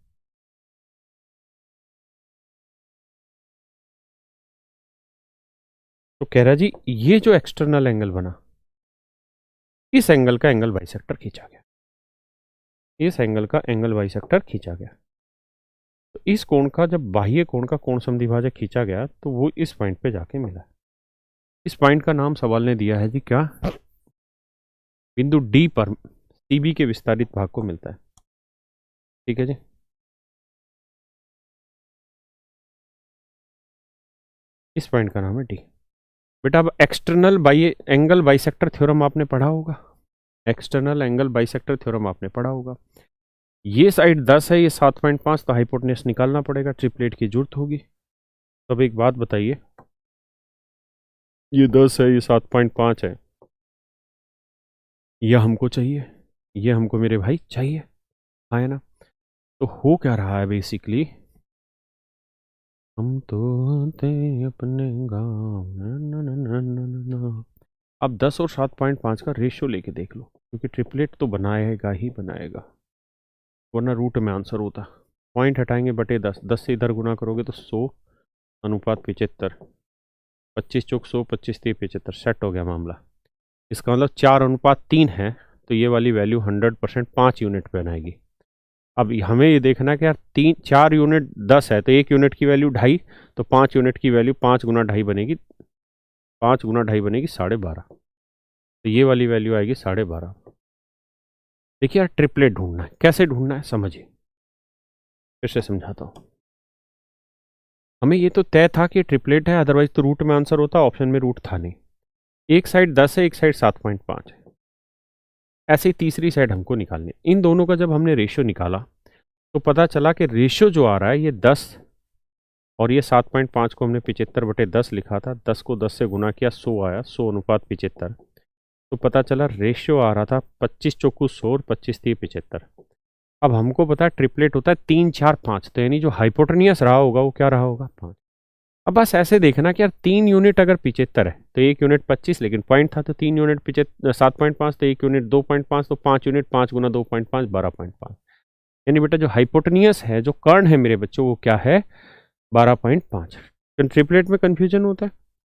तो कह रहा जी ये जो एक्सटर्नल एंगल बना, इस एंगल का एंगल बाइसेक्टर खींचा गया, इस एंगल का एंगल बाइसेक्टर खींचा गया। तो इस कोण का जब बाह्य कोण का कोण समद्विभाजक खींचा गया तो वो इस पॉइंट पे जाके मिला। इस पॉइंट का नाम सवाल ने दिया है जी क्या? बिंदु डी पर सीबी के विस्तारित भाग को मिलता है। ठीक है जी। इस पॉइंट का नाम है डी। बेटा अब एक्सटर्नल एंगल बाइसेक्टर थ्योरम आपने पढ़ा होगा, एक्सटर्नल एंगल बाइसेक्टर थ्योरम आपने पढ़ा होगा। ये साइड 10 है, ये 7.5, तो हाइपोटेन्यूस निकालना पड़ेगा, ट्रिपलेट की जरूरत होगी। तो अब एक बात बताइए, ये 10 है, ये 7.5 है, यह हमको चाहिए, ये हमको मेरे भाई चाहिए, है ना? तो हो क्या रहा है बेसिकली, हम तो आते अपने गाँव। अब 10 और 7.5 का रेशियो लेके देख लो, क्योंकि ट्रिपलेट तो बनाएगा ही बनाएगा, वरना रूट में आंसर होता। पॉइंट हटाएंगे बटे 10, 10 से इधर गुना करोगे तो 100 अनुपात 75, 25 चौक 100, 25 3 75, सेट हो गया मामला। इसका मतलब 4:3 है, तो ये वाली वैल्यू 100% 5 यूनिट पे बनाएगी। अब हमें ये देखना है कि यार 4 यूनिट 10 है, तो 1 यूनिट की वैल्यू 2.5, तो 5 यूनिट की वैल्यू 5 गुना 2.5 बनेगी, 5 गुना 2.5 बनेगी 12.5, तो ये वाली वैल्यू आएगी 12.5। देखिए यार, ट्रिपलेट ढूंढना है, कैसे ढूंढना है समझिए, फिर से समझाता हूँ। हमें ये तो तय था कि ट्रिपलेट है, अदरवाइज तो रूट में आंसर होता, ऑप्शन में रूट था नहीं। एक साइड 10 है, एक साइड 7.5 है, ऐसे ही तीसरी साइड हमको निकालनी है। इन दोनों का जब हमने रेशियो निकाला तो पता चला कि रेशियो जो आ रहा है ये 10 और ये 7.5 को हमने 75/10 लिखा था, 10 को 10 से गुना किया, 100 आया, 100 अनुपात 75, तो पता चला रेशियो आ रहा था 25 चौकू 100 और 25 3 75। अब हमको पता है ट्रिपलेट होता है 3 4 5, तो यानी जो हाइपोटेनियस रहा होगा वो क्या रहा होगा, 5। अब बस ऐसे देखना कि यार 3 यूनिट अगर 75 है तो 1 यूनिट 25, लेकिन पॉइंट था तो 3 यूनिट 7.5, तो 1 यूनिट 2.5, तो 5 यूनिट 5 गुना 2.5 12.5, यानी बेटा जो हाइपोटेनियस है, जो कर्ण है मेरे बच्चों, वो क्या है, 12.5। ट्रिपलेट में कंफ्यूजन होता है,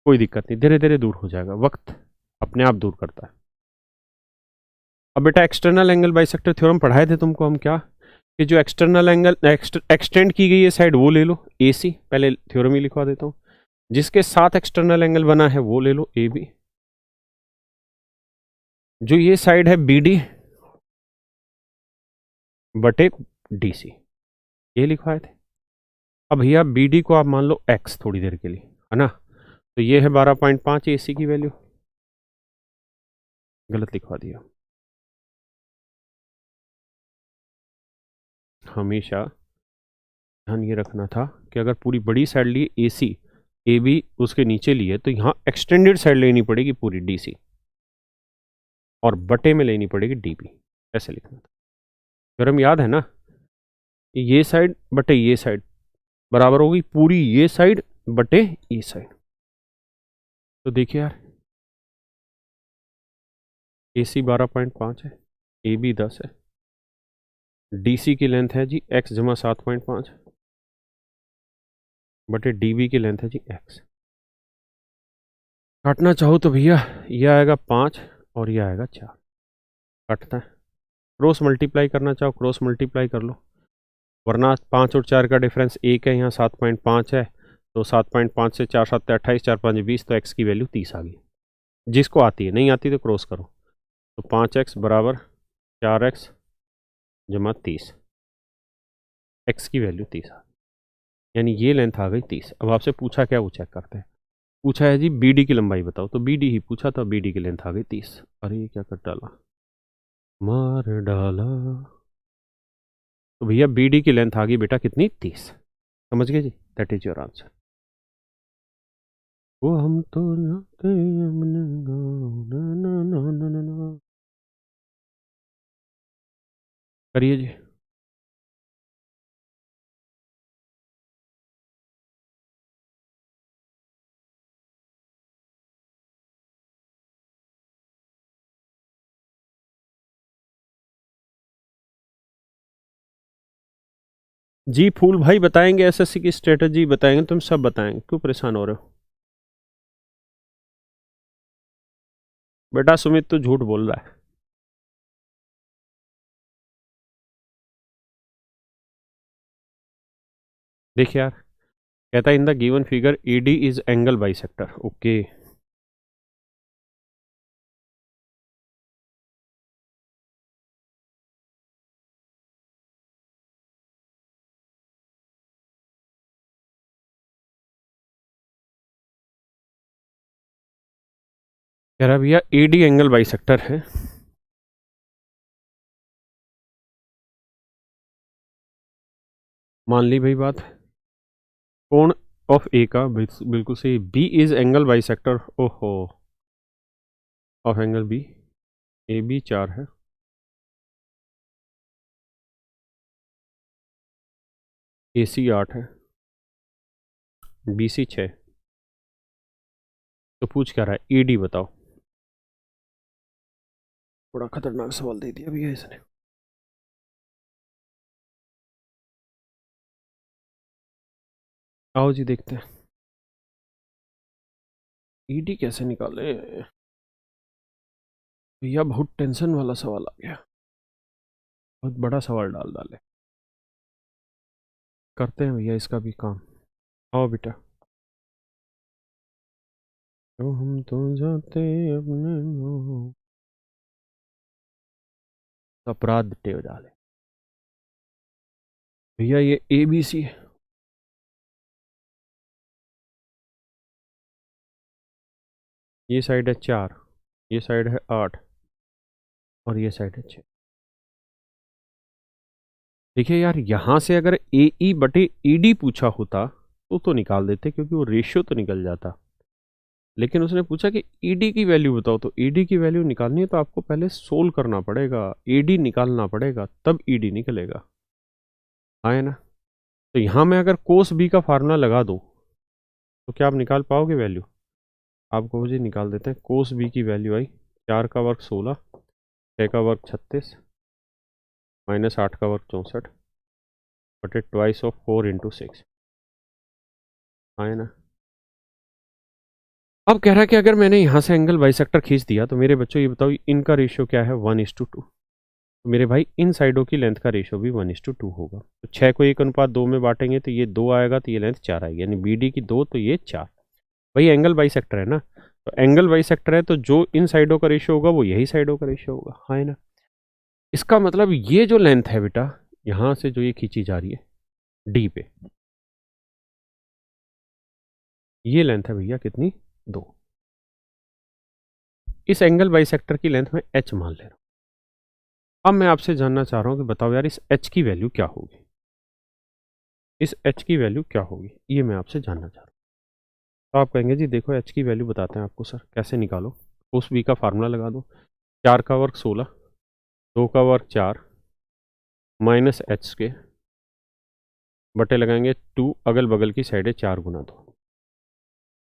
कोई दिक्कत नहीं, धीरे धीरे दूर हो जाएगा, वक्त अपने आप दूर करता है। अब बेटा एक्सटर्नल एंगल बाइसेक्टर थ्योरम पढ़ाए थे तुमको हम, क्या कि जो एक्सटर्नल एंगल एक्सटेंड की गई है साइड वो ले लो, ए सी, पहले थ्योरम ही लिखवा देता हूँ, जिसके साथ एक्सटर्नल एंगल बना है वो ले लो, ए बी। जो ये साइड है बी डी बटे डी सी, ये लिखवाए थे। अब भैया बी डी को आप मान लो एक्स थोड़ी देर के लिए, है ना, तो ये है 12.5 ए सी की वैल्यू, गलत लिखवा दिया। हमेशा ध्यान ये रखना था कि अगर पूरी बड़ी साइड लिए ए सी, ए बी उसके नीचे लिए, तो यहाँ एक्सटेंडेड साइड लेनी पड़ेगी पूरी डी सी, और बटे में लेनी पड़ेगी डी बी, ऐसे लिखना था। थ्योरम याद है ना, ये साइड बटे ये साइड बराबर होगी पूरी ये साइड बटे ये साइड। तो देखिए यार, ए सी 12.5 है, ए बी 10 है, डी सी की लेंथ है जी x जमा 7.5 बटे डी बी की लेंथ है जी x। काटना चाहो तो भैया ये आएगा 5 और ये आएगा 4, कटता है। क्रॉस मल्टीप्लाई करना चाहो क्रॉस मल्टीप्लाई कर लो, वरना 5 और 4 का डिफरेंस 1 है, यहाँ 7.5 है, तो 7.5 से 4 7 28, 4 5 20, तो x की वैल्यू 30 आ गई। जिसको आती है, नहीं आती तो क्रॉस करो, तो 5x बराबर 4x जमा 30, x की वैल्यू 30 आ, यानी ये लेंथ आ गई 30। अब आपसे पूछा क्या, वो चेक करते हैं। पूछा है जी BD की लंबाई बताओ, तो BD ही पूछा था, BD की लेंथ आ गई 30। अरे ये क्या कर डाला, मार डाला। तो भैया BD की लेंथ आ गई बेटा कितनी, 30। समझ गए जी, दैट इज योर आंसर। वो हम तो जाते अपने गाँव, ना ना ना ना ना ना। करिए जी। जी फूल भाई बताएंगे, SSC की स्ट्रेटजी बताएंगे, तुम सब बताएंगे, क्यों परेशान हो रहे हो। बेटा सुमित तो झूठ बोल रहा है। देखिए यार, कहता है in the given figure ED is angle bisector. Okay, कह रहा भैया ED एंगल बाइसेक्टर है। मान ली भाई बात, कोण ऑफ ए का बिल्कुल सही, बी इज एंगल बाइसेक्टर, ओहो, of angle B, A B 4 है, AC 8 है, BC 6। तो पूछ क्या रहा है, ED बताओ। बड़ा खतरनाक सवाल दे दिया भैया इसने। आओ जी देखते हैं ED कैसे निकाले। भैया बहुत टेंशन वाला सवाल आ गया, बहुत बड़ा सवाल डाल डाले। करते हैं भैया इसका भी काम। आओ बेटा, तो हम तो जाते अपने अपराध टेव डाले। भैया ये ABC है, ये साइड है 4, ये साइड है 8 और ये साइड है 6। देखिए यार, यहाँ से अगर AE बटे ED पूछा होता तो निकाल देते, क्योंकि वो रेशियो तो निकल जाता। लेकिन उसने पूछा कि ED की वैल्यू बताओ, तो ED की वैल्यू निकालनी है तो आपको पहले सोल्व करना पड़ेगा, AD निकालना पड़ेगा, तब ED निकलेगा। है ना। तो यहाँ मैं अगर कोस B का फार्मूला लगा दूँ तो क्या आप निकाल पाओगे वैल्यू। आपको मुझे निकाल देते हैं, कोस B की वैल्यू आई 4 का वर्ग 16, 6 का वर्ग 36, माइनस 8 का वर्ग 64 बटे ट्वाइस ऑफ 4 इंटू 6। है ना। अब कह रहा है कि अगर मैंने यहाँ से एंगल बाइसेक्टर खींच दिया तो मेरे बच्चों ये बताओ इनका रेशियो क्या है, 1:2। तो मेरे भाई इन साइडों की लेंथ का रेशियो भी 1:2 होगा। तो 6 को 1:2 में बांटेंगे तो ये 2 आएगा, तो ये लेंथ 4 आएगी, यानी BD की 2 तो ये 4। भाई एंगल बाइसेक्टर है ना, तो एंगल बाइसेक्टर है तो जो इन साइडों का रेशियो होगा वो यही साइडों का रेशियो होगा। है ना। इसका मतलब ये जो लेंथ है बेटा, यहाँ से जो ये खींची जा रही है D पे, ये लेंथ है भैया कितनी, 2। इस एंगल बाइसेक्टर की लेंथ में H मान ले रहा हूँ। अब मैं आपसे जानना चाह रहा हूँ कि बताओ यार इस H की वैल्यू क्या होगी, इस H की वैल्यू क्या होगी, ये मैं आपसे जानना चाह रहा हूँ। तो आप कहेंगे जी देखो H की वैल्यू बताते हैं आपको सर, कैसे निकालो। उस B का फार्मूला लगा दो, 4 का वर्ग 16, 2 का वर्ग 4, माइनस H के बटे लगाएंगे 2, अगल बगल की साइडें 4 गुना 2।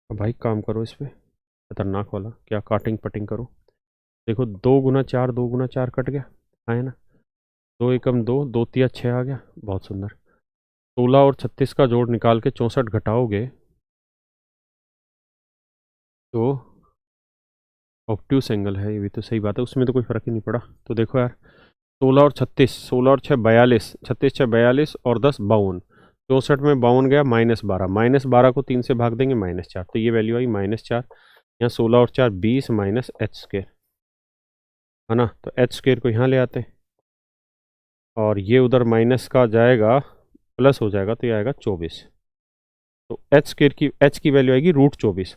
अब भाई काम करो इस पर, खतरनाक वाला, क्या काटिंग पटिंग करो। देखो 2 गुना 4, 2 गुना 4 कट गया, है ना। 2 एकम 2, 2 तिया 6 आ गया, बहुत सुंदर। 16 और 36 का जोड़ निकाल के 64 घटाओगे तो ऑब्ट्यूस एंगल है, ये भी तो सही बात है, उसमें तो कोई फर्क ही नहीं पड़ा। तो देखो यार 16 और 36, 16 और 6 42, 36 6 42 और 10 52, 64 में 52 गया, -12, -12 को 3 से भाग देंगे -4, तो ये वैल्यू आई -4। यहाँ 16 और 4 20 माइनस H स्क्वायर। है ना। तो एच स्क्वेयर को यहाँ ले आते हैं और ये उधर माइनस का जाएगा प्लस हो जाएगा, तो ये आएगा 24। तो एच की वैल्यू आएगी √24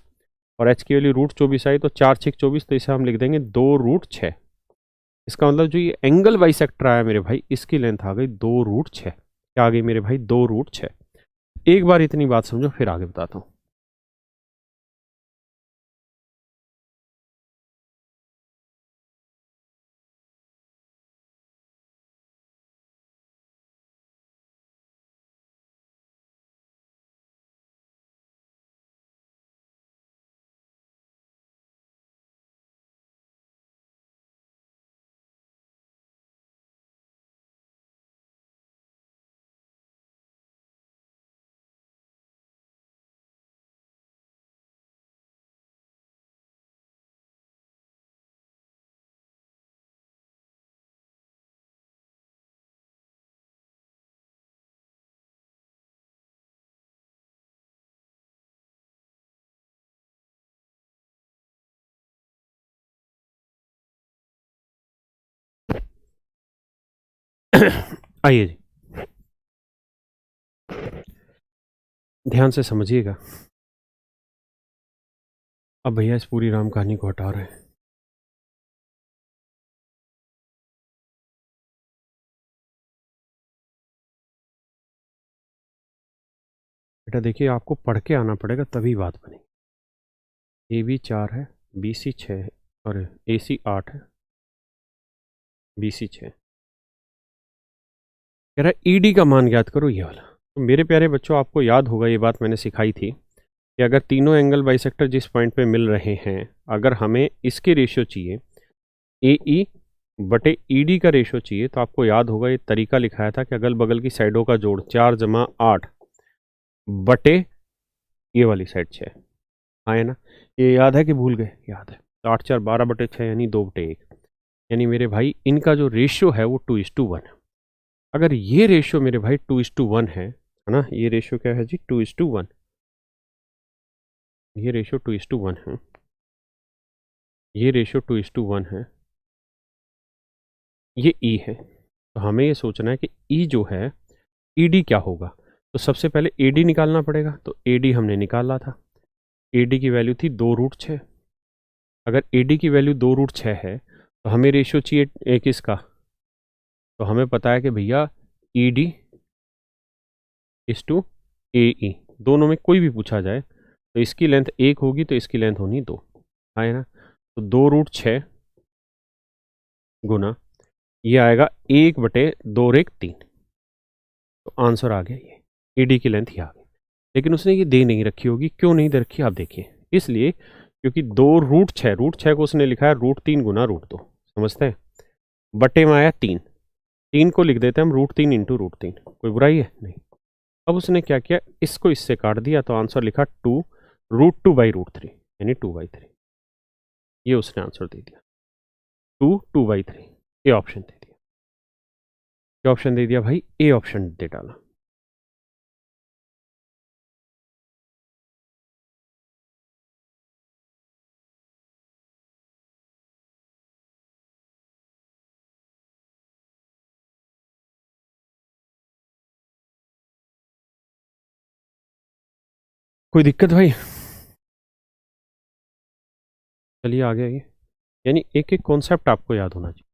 और एच की वैल्यू √24 आई तो 4×6 = 24, तो इसे हम लिख देंगे 2√6। इसका मतलब जो ये एंगल बाइसेक्टर आया मेरे भाई, इसकी लेंथ आ गई 2√6। क्या आ गई मेरे भाई? 2√6। एक बार इतनी बात समझो, फिर आगे बताता हूँ। आइए जी, ध्यान से समझिएगा। अब भैया इस पूरी राम कहानी को हटा रहे हैं। बेटा देखिए, आपको पढ़ के आना पड़ेगा तभी बात बनेगी। ए बी 4 है, बी सी 6 है और ए सी 8 है, बी सी 6। कह रहा है ईडी का मान ज्ञात करो, ये वाला। तो मेरे प्यारे बच्चों, आपको याद होगा ये बात मैंने सिखाई थी कि अगर तीनों एंगल बाइसेक्टर जिस पॉइंट पे मिल रहे हैं, अगर हमें इसके रेशियो चाहिए, ए ई बटे ई डी का रेशियो चाहिए, तो आपको याद होगा ये तरीका लिखाया था कि अगल बगल की साइडों का जोड़ 4 + 8 बटे ये वाली साइड 6। हाँ है ना? ये याद है कि भूल गए? याद है। तो 8×4 = 12/6 यानी 2/1। यानी मेरे भाई इनका जो रेशियो है वो 2:1 है। अगर ये रेशियो मेरे भाई 2:1 है ना, ये रेशियो क्या है जी? 2:1। ये रेशियो 2:1 है, ये रेशियो 2:1 है, ये ई है। तो हमें ये सोचना है कि ई जो है, ईडी क्या होगा। तो सबसे पहले एडी निकालना पड़ेगा। तो एडी हमने निकाला था, एडी की वैल्यू थी 2√6। अगर एडी की वैल्यू 2√6 है तो हमें रेशियो चाहिए एक इसका। तो हमें पता है कि भैया ई डी इज टू ए ई, दोनों में कोई भी पूछा जाए तो इसकी लेंथ 1 होगी तो इसकी लेंथ होनी 2, है ना। तो 2√6 गुना ये आएगा 1/2√3। तो आंसर आ गया ये, ई डी की लेंथ ये आ गई। लेकिन उसने ये दे नहीं रखी होगी। क्यों नहीं दे रखी आप देखिए, इसलिए क्योंकि 2√6 को उसने लिखा है √3 गुना √2। समझते हैं? बटे में आया 3, 3 को लिख देते हैं हम √3 × √3। कोई बुराई है? नहीं। अब उसने क्या किया, इसको इससे काट दिया तो आंसर लिखा 2 √2/√3 यानी 2/3। ये उसने आंसर दे दिया, 2/3। ये ऑप्शन दे दिया। क्या ऑप्शन दे दिया भाई? ए ऑप्शन दे डाला। कोई दिक्कत भाई? चलिए आगे आइए। यानी एक एक कॉन्सेप्ट आपको याद होना चाहिए।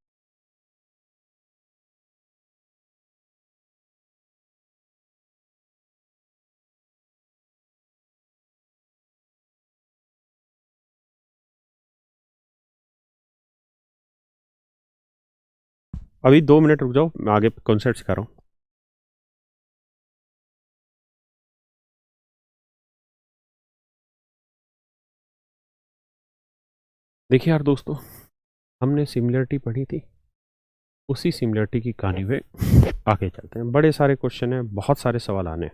अभी 2 मिनट रुक जाओ, मैं आगे कॉन्सेप्ट सिखा रहा हूँ। देखिए यार दोस्तों, हमने सिमिलरिटी पढ़ी थी, उसी सिमिलरिटी की कहानी पे आगे चलते हैं। बड़े सारे क्वेश्चन हैं, बहुत सारे सवाल आने हैं,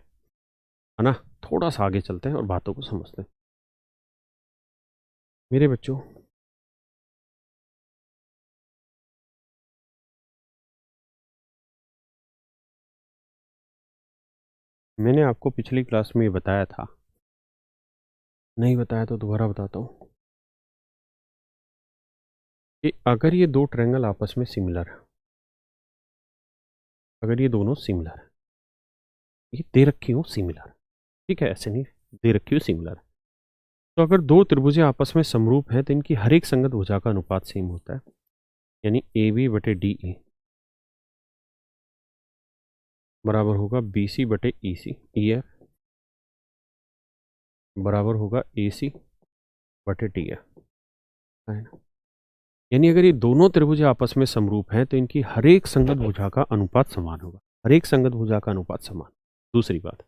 है ना। थोड़ा सा आगे चलते हैं और बातों को समझते हैं। मेरे बच्चों, मैंने आपको पिछली क्लास में ये बताया था, नहीं बताया तो दोबारा बताता हूँ। कि अगर ये दो ट्रायंगल आपस में सिमिलर है, अगर ये दोनों सिमिलर है, ये दे रखी हो सिमिलर, ठीक है, ऐसे नहीं, दे रखी हो सिमिलर, तो अगर दो त्रिभुजें आपस में समरूप हैं तो इनकी हर एक संगत भुजा का अनुपात सेम होता है, यानी ए बी बटे डी ए बराबर होगा बी सी बटे ई सी, ई एफ बराबर होगा ए सी बटे डी एफ, है ना। यानी अगर ये दोनों त्रिभुज आपस में समरूप हैं तो इनकी हर एक संगत भुजा का अनुपात समान होगा, हर एक संगत भुजा का अनुपात समान। दूसरी बात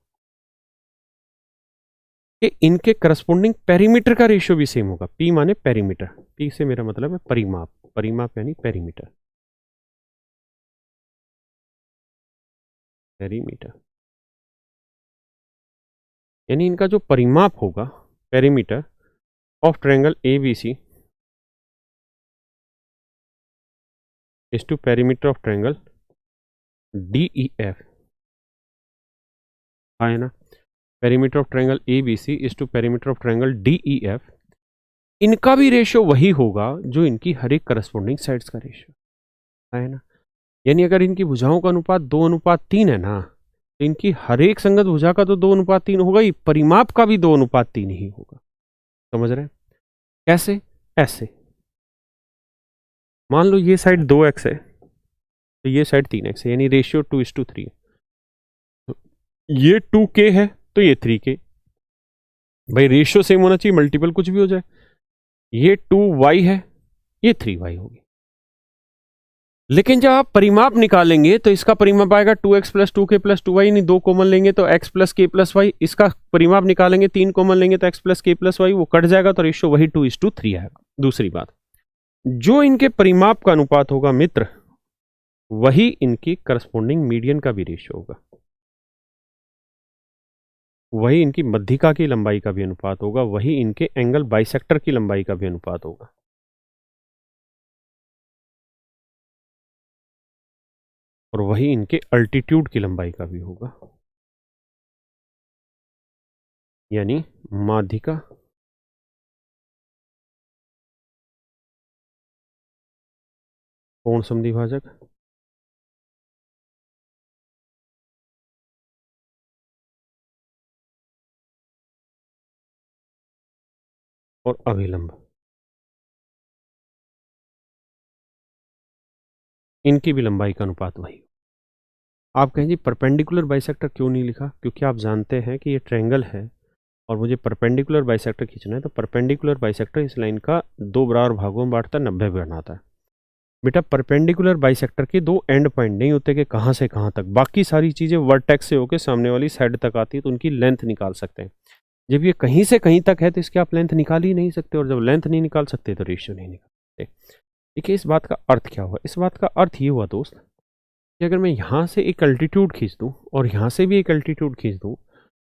कि इनके करस्पॉन्डिंग पेरीमीटर का रेशियो भी सेम होगा। पी माने पेरीमीटर, पी से मेरा मतलब है परिमाप, परिमाप यानी पेरीमीटर, पेरीमीटर यानी इनका जो परिमाप होगा, perimeter of triangle A B C is to perimeter of triangle D E F, है ना। Perimeter of triangle A B C is to perimeter of triangle D E F, इनका भी रेशियो वही होगा जो इनकी हर एक करस्पॉन्डिंग साइड्स का रेशियो, है ना। यानी अगर इनकी भुजाओं का अनुपात 2:3 है ना, तो इनकी हर एक संगत भुजा का तो 2:3 होगा ही, परिमाप का भी 2:3 ही होगा। समझ रहे हैं कैसे? ऐसे मान लो ये साइड 2x है तो ये साइड 3x है, यानी रेशियो 2:3 है। ये 2k है तो ये 3k, भाई रेशियो सेम होना चाहिए, मल्टीपल कुछ भी हो जाए। ये 2y है, ये 3y होगी। लेकिन जब आप परिमाप निकालेंगे तो इसका परिमाप आएगा 2x plus 2k plus 2y, यानी 2 कॉमन लेंगे तो x plus k plus y, इसका परिमाप निकालेंगे 3 कॉमन लेंगे तो x plus k plus y, वो कट जाएगा तो रेशियो वही 2:3 आएगा। दूसरी बात, जो इनके परिमाप का अनुपात होगा मित्र, वही इनकी करस्पॉन्डिंग मीडियन का भी रेशियो होगा, वही इनकी मध्यिका की लंबाई का भी अनुपात होगा, वही इनके एंगल बाइसेक्टर की लंबाई का भी अनुपात होगा। और वही इनके अल्टीट्यूड की लंबाई का भी होगा, यानी माध्यिका कोण समद्विभाजक और अभिलंब, इनकी भी लंबाई का अनुपात वही। आप कहें जी परपेंडिकुलर बाइसेक्टर क्यों नहीं लिखा? क्योंकि आप जानते हैं कि ये ट्रायंगल है और मुझे परपेंडिकुलर बाइसेक्टर खींचना है, तो परपेंडिकुलर बाइसेक्टर इस लाइन का 2 बराबर भागों में बांटता है, 90 बनाता है। बेटा परपेंडिकुलर बाइसेक्टर के 2 एंड पॉइंट नहीं होते कि कहाँ से कहाँ तक, बाकी सारी चीज़ें वर्टेक्स से होकर सामने वाली साइड तक आती है तो उनकी लेंथ निकाल सकते हैं। जब ये कहीं से कहीं तक है तो इसकी आप लेंथ निकाल ही नहीं सकते, और जब लेंथ नहीं निकाल सकते तो रेशियो नहीं निकाल सकते। देखिए इस बात का अर्थ क्या हुआ? इस बात का अर्थ ये हुआ दोस्त कि अगर मैं यहाँ से एक अल्टीट्यूड खींच दूँ और यहाँ से भी एक अल्टीट्यूड खींच दूँ,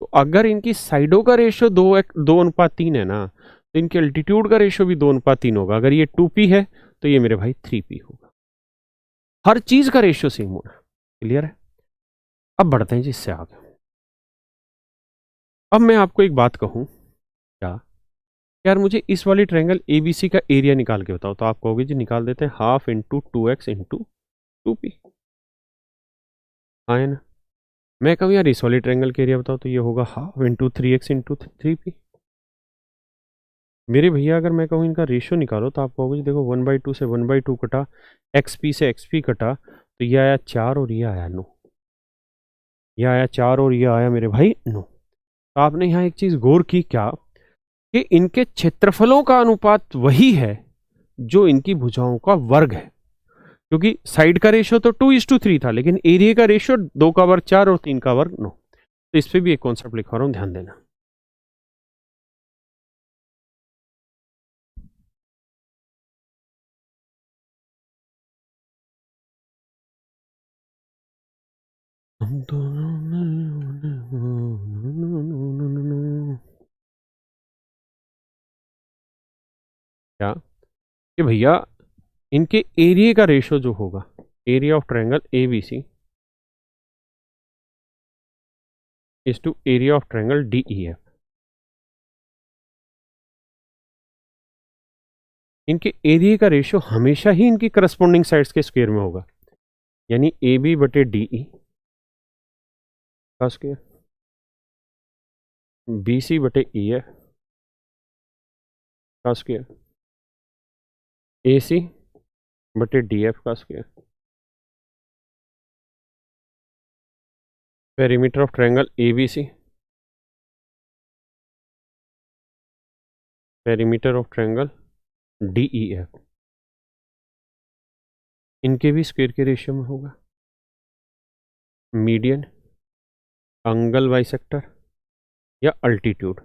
तो अगर इनकी साइडों का रेशियो 2:3 है ना, तो इनके अल्टीट्यूड का रेशियो भी 2:3 होगा। अगर ये 2p है तो ये मेरे भाई 3p होगा। हर चीज का रेशियो सेम होना। क्लियर है? अब बढ़ते हैं जी इससे आगे। अब मैं आपको एक बात कहूं, क्या यार मुझे इस वाली ट्रायंगल एबीसी का एरिया निकाल के बताओ, तो आप कहोगे जी निकाल देते हैं, 1/2 × 2x × 2p, हाँ है ना। मैं कहूँ यार इस वाली ट्रायंगल का एरिया बताओ, तो ये होगा 1/2 × 3x × 3p। मेरे भैया अगर मैं कहूँ इनका रेशियो निकालो, तो आप कहोगे जी देखो 1/2 से 1/2 कटा, xp से xp कटा, तो ये आया 4 और ये आया 9, ये आया 4 और ये आया मेरे भाई 9। तो आपने यहाँ एक चीज गौर की क्या, कि इनके क्षेत्रफलों का अनुपात वही है जो इनकी भुजाओं का वर्ग है, क्योंकि साइड का रेशियो तो 2:3 था, लेकिन एरिया का रेशियो 2 का वर्ग 4 और 3 का वर्ग 9। तो इस पे भी एक कॉन्सेप्ट लिखा रहा हूं, ध्यान देना। क्या कि भैया इनके एरिया का रेशियो जो होगा, area of triangle ABC is to area of triangle DEF, इनके एरिया का रेशियो हमेशा ही इनकी करस्पॉन्डिंग साइड्स के स्क्वायर में होगा, यानी ए बी बटे डी ई का स्क्वायर, बी सी बटे ई एफ का स्क्वायर, ए सी बटे डी एफ का square, perimeter of triangle A B C, perimeter of triangle D E F, इनके भी स्क्वायर के रेशियो में होगा। मीडियन, एंगल बाइसेक्टर या अल्टीट्यूड,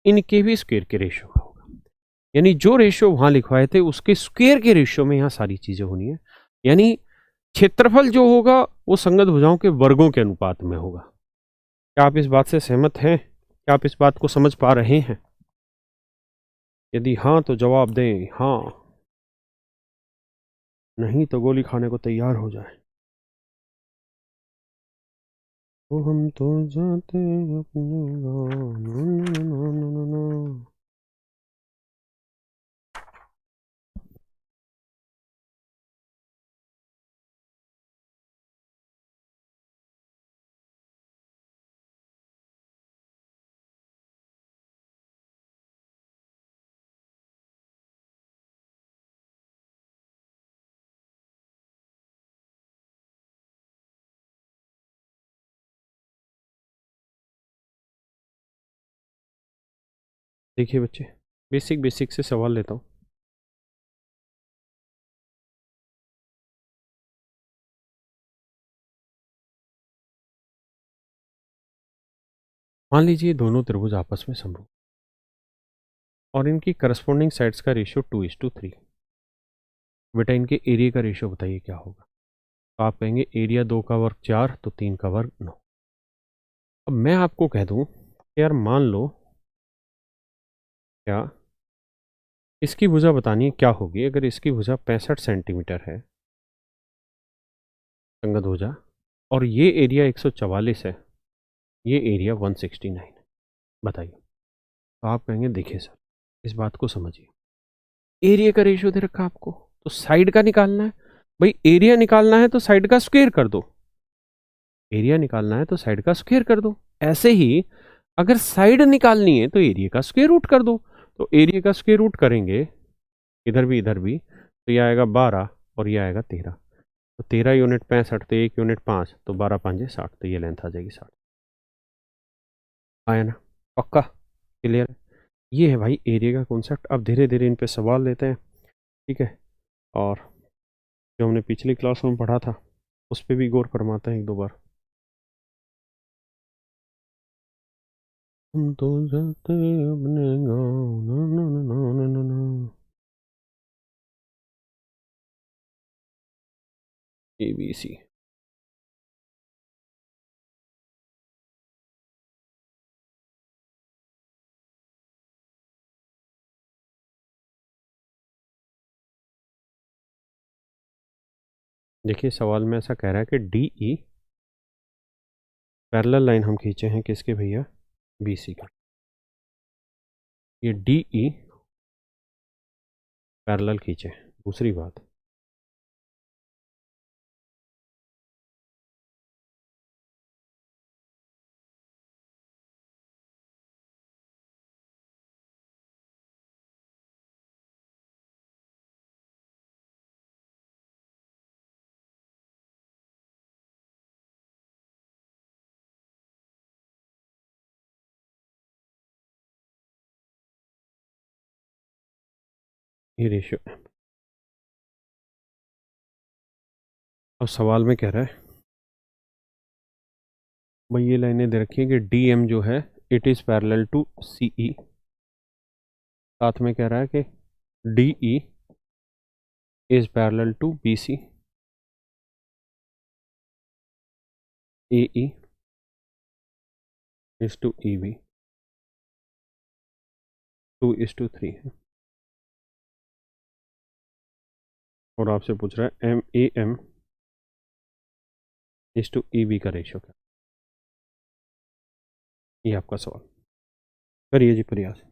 इनके भी स्क्वायर के रेशियो में होगा। यानी जो रेशियो वहां लिखवाए थे उसके स्क्वायर के रेशियो में यहाँ सारी चीजें होनी है। यानी क्षेत्रफल जो होगा वो संगत भुजाओं के वर्गों के अनुपात में होगा। क्या आप इस बात से सहमत हैं? क्या आप इस बात को समझ पा रहे हैं? यदि हाँ तो जवाब दें हाँ, नहीं तो गोली खाने को तैयार हो जाए। तो हम तो जाते अपने गाँव। देखिए बच्चे, बेसिक बेसिक से सवाल लेता हूँ। मान लीजिए दोनों त्रिभुज आपस में समरूप और इनकी करस्पॉन्डिंग साइड्स का रेशियो 2:3। बेटा इनके एरिया का रेशियो बताइए क्या होगा। तो आप कहेंगे एरिया 2 का वर्ग 4 तो 3 का वर्ग 9। अब मैं आपको कह दूं कि यार मान लो क्या इसकी भुजा बतानी है क्या होगी। अगर इसकी भुजा 65 सेंटीमीटर है संगत भुजा, और ये एरिया 144 है, ये एरिया 169 है, बताइए। तो आप कहेंगे देखिए सर इस बात को समझिए, एरिया का रेशियो दे रखा आपको तो साइड का निकालना है। भाई एरिया निकालना है तो साइड का स्क्वायर कर दो, एरिया निकालना है तो साइड का स्क्वायर कर दो। ऐसे ही अगर साइड निकालनी है तो एरिया का स्क्वायर रूट कर दो। तो एरिया का स्क्वायर रूट करेंगे इधर भी तो ये आएगा 12 और ये आएगा 13। तो 13 यूनिट 65 तो 1 यूनिट 5 तो 12 5 60, तो ये लेंथ आ जाएगी 60। आया ना? पक्का क्लियर है? ये है भाई एरिया का कॉन्सेप्ट। अब धीरे धीरे इन पे सवाल लेते हैं, ठीक है। और जो हमने पिछली क्लास में पढ़ा था उस पर भी गौर फरमाते हैं एक दो बार। हम तो जाते अपने गाँव ना ना ना ना ना ना ना। ABC, देखिए सवाल में ऐसा कह रहा है कि DE पैरेलल लाइन हम खींचे हैं किसके भैया, BC का। ये DE पैरेलल खींचे। दूसरी बात, ये रेशियो। अब सवाल में कह रहा है भाई ये लाइनें दे रखी हैं कि DM जो है it is parallel to CE। साथ में कह रहा है कि DE is parallel to BC, AE is to EB, 2:3 है। और आपसे पूछ रहा है MAM इज टू EB का रेशियो क्या। ये आपका सवाल, करिए जी प्रयास।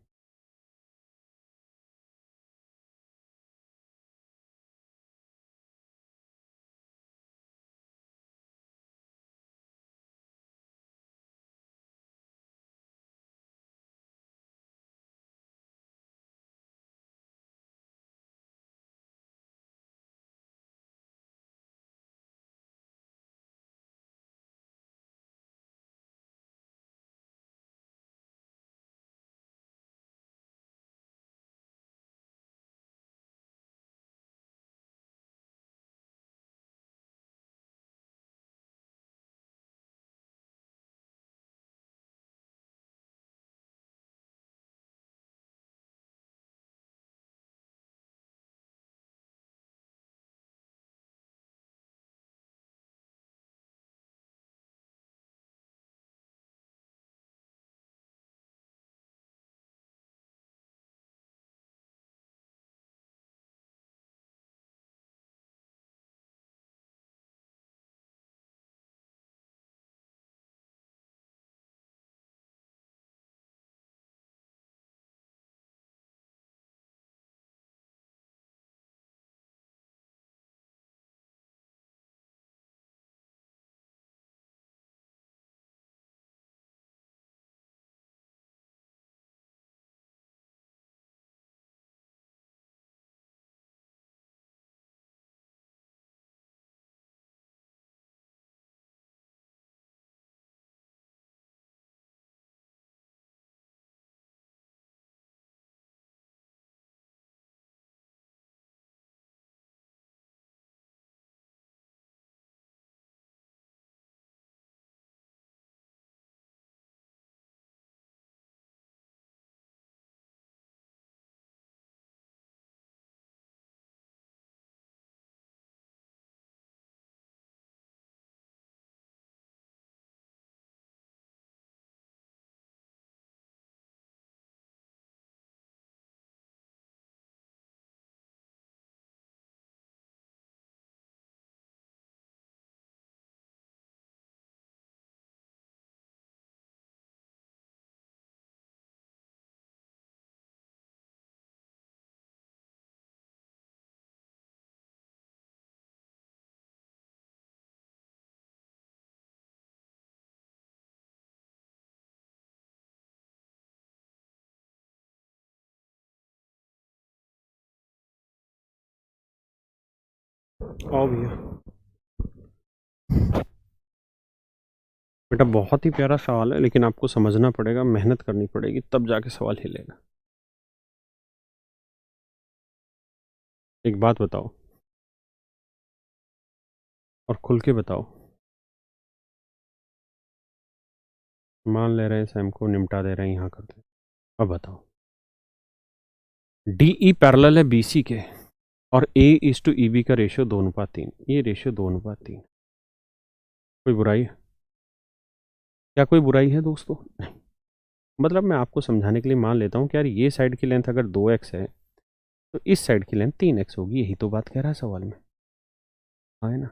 आओ भैया। बेटा बहुत ही प्यारा सवाल है, लेकिन आपको समझना पड़ेगा, मेहनत करनी पड़ेगी, तब जाके सवाल हिलेगा। एक बात बताओ और खुल के बताओ। मान ले रहे हैं सैम को, निपटा दे रहे हैं, यहाँ कर दे। अब बताओ, DE पैरेलल है BC के और A/EB का रेशियो 2:3। ये रेशियो 2:3। कोई बुराई है क्या? कोई बुराई है दोस्तों? नहीं। मतलब मैं आपको समझाने के लिए मान लेता हूँ कि यार ये साइड की लेंथ अगर 2x है तो इस साइड की लेंथ 3x होगी। यही तो बात कह रहा है सवाल में, हाँ है ना?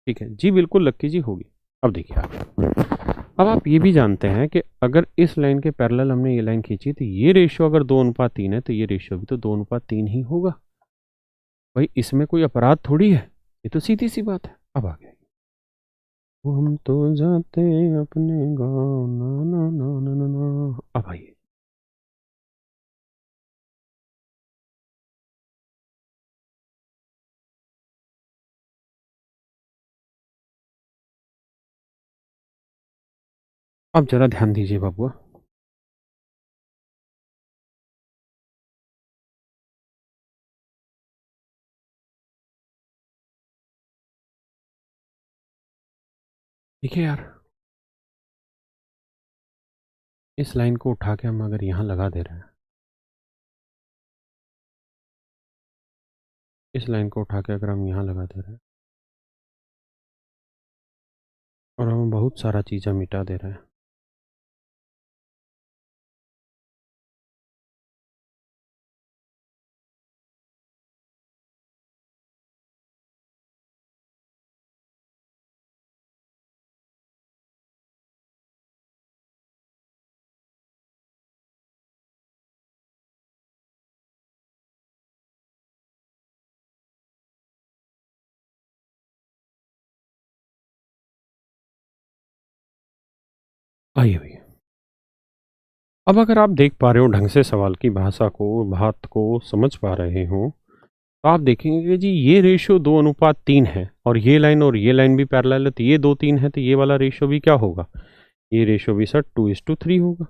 ठीक है जी, बिल्कुल लक्की जी होगी। अब देखिए अब आप ये भी जानते हैं कि अगर इस लाइन के पैरेलल हमने ये लाइन खींची तो ये रेशियो अगर 2:3 है तो ये रेशियो भी तो 2:3 ही होगा। भाई इसमें कोई अपराध थोड़ी है, ये तो सीधी सी बात है। अब आ गया, हम तो जाते अपने गाँव ना ना ना ना ना ना। अब आइए, अब जरा ध्यान दीजिए बाबुआ। देखिए यार, इस लाइन को उठा के हम अगर यहाँ लगा दे रहे हैं, इस लाइन को उठा के अगर हम यहाँ लगा दे रहे हैं और हम बहुत सारा चीज़ें मिटा दे रहे हैं, आइए भैया। अब अगर आप देख पा रहे हो ढंग से सवाल की भाषा को, बात को समझ पा रहे हो, तो आप देखेंगे कि जी ये रेशियो 2:3 है और ये लाइन भी पैरेलल है, तो ये 2:3 है, तो ये वाला रेशियो भी क्या होगा? ये रेशियो भी सर 2:3 होगा।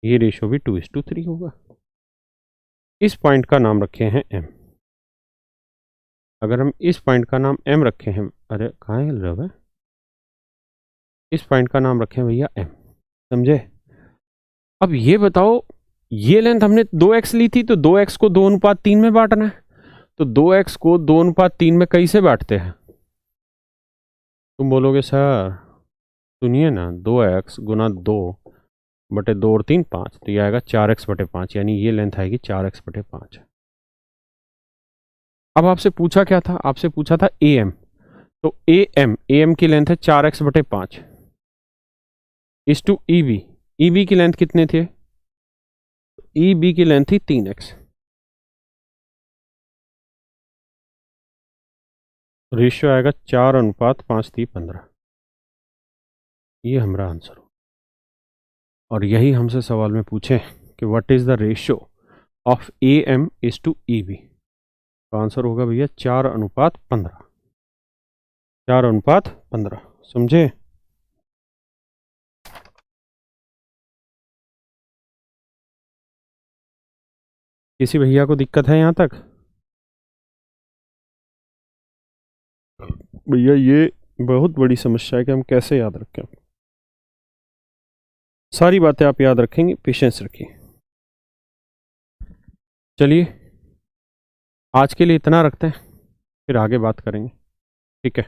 ये रेशियो भी 2:3 होगा। इस पॉइंट का नाम रखे हैं M। अगर हम इस पॉइंट का नाम M रखे हैं, अरे कहाँ है रव है, इस पॉइंट का नाम रखे हैं भैया M, समझे? अब ये बताओ, ये लेंथ हमने 2x ली थी, तो 2x को 2:3 में बांटना है, तो 2x को 2:3 में कैसे बांटते हैं? तुम बोलोगे सर सुनिए ना, 2x गुना 2/2 और 3 5, तो ये आएगा 4x/5, यानी ये लेंथ आएगी 4x/5। अब आपसे पूछा क्या था? आपसे पूछा था AM, तो AM की लेंथ है 4x/5 इस टू EB की लेंथ कितने थे? EB की लेंथ थी 3x। रेशियो आएगा 4:5:3:15। ये हमारा आंसर हो। और यही हमसे सवाल में पूछे कि what is the ratio of AM is to EB, तो आंसर होगा भैया 4:15। 4:15, समझे? किसी भैया को दिक्कत है यहाँ तक? भैया ये बहुत बड़ी समस्या है कि हम कैसे याद रखें। सारी बातें आप याद रखेंगे, पेशेंस रखिए। चलिए आज के लिए इतना रखते हैं, फिर आगे बात करेंगे, ठीक है?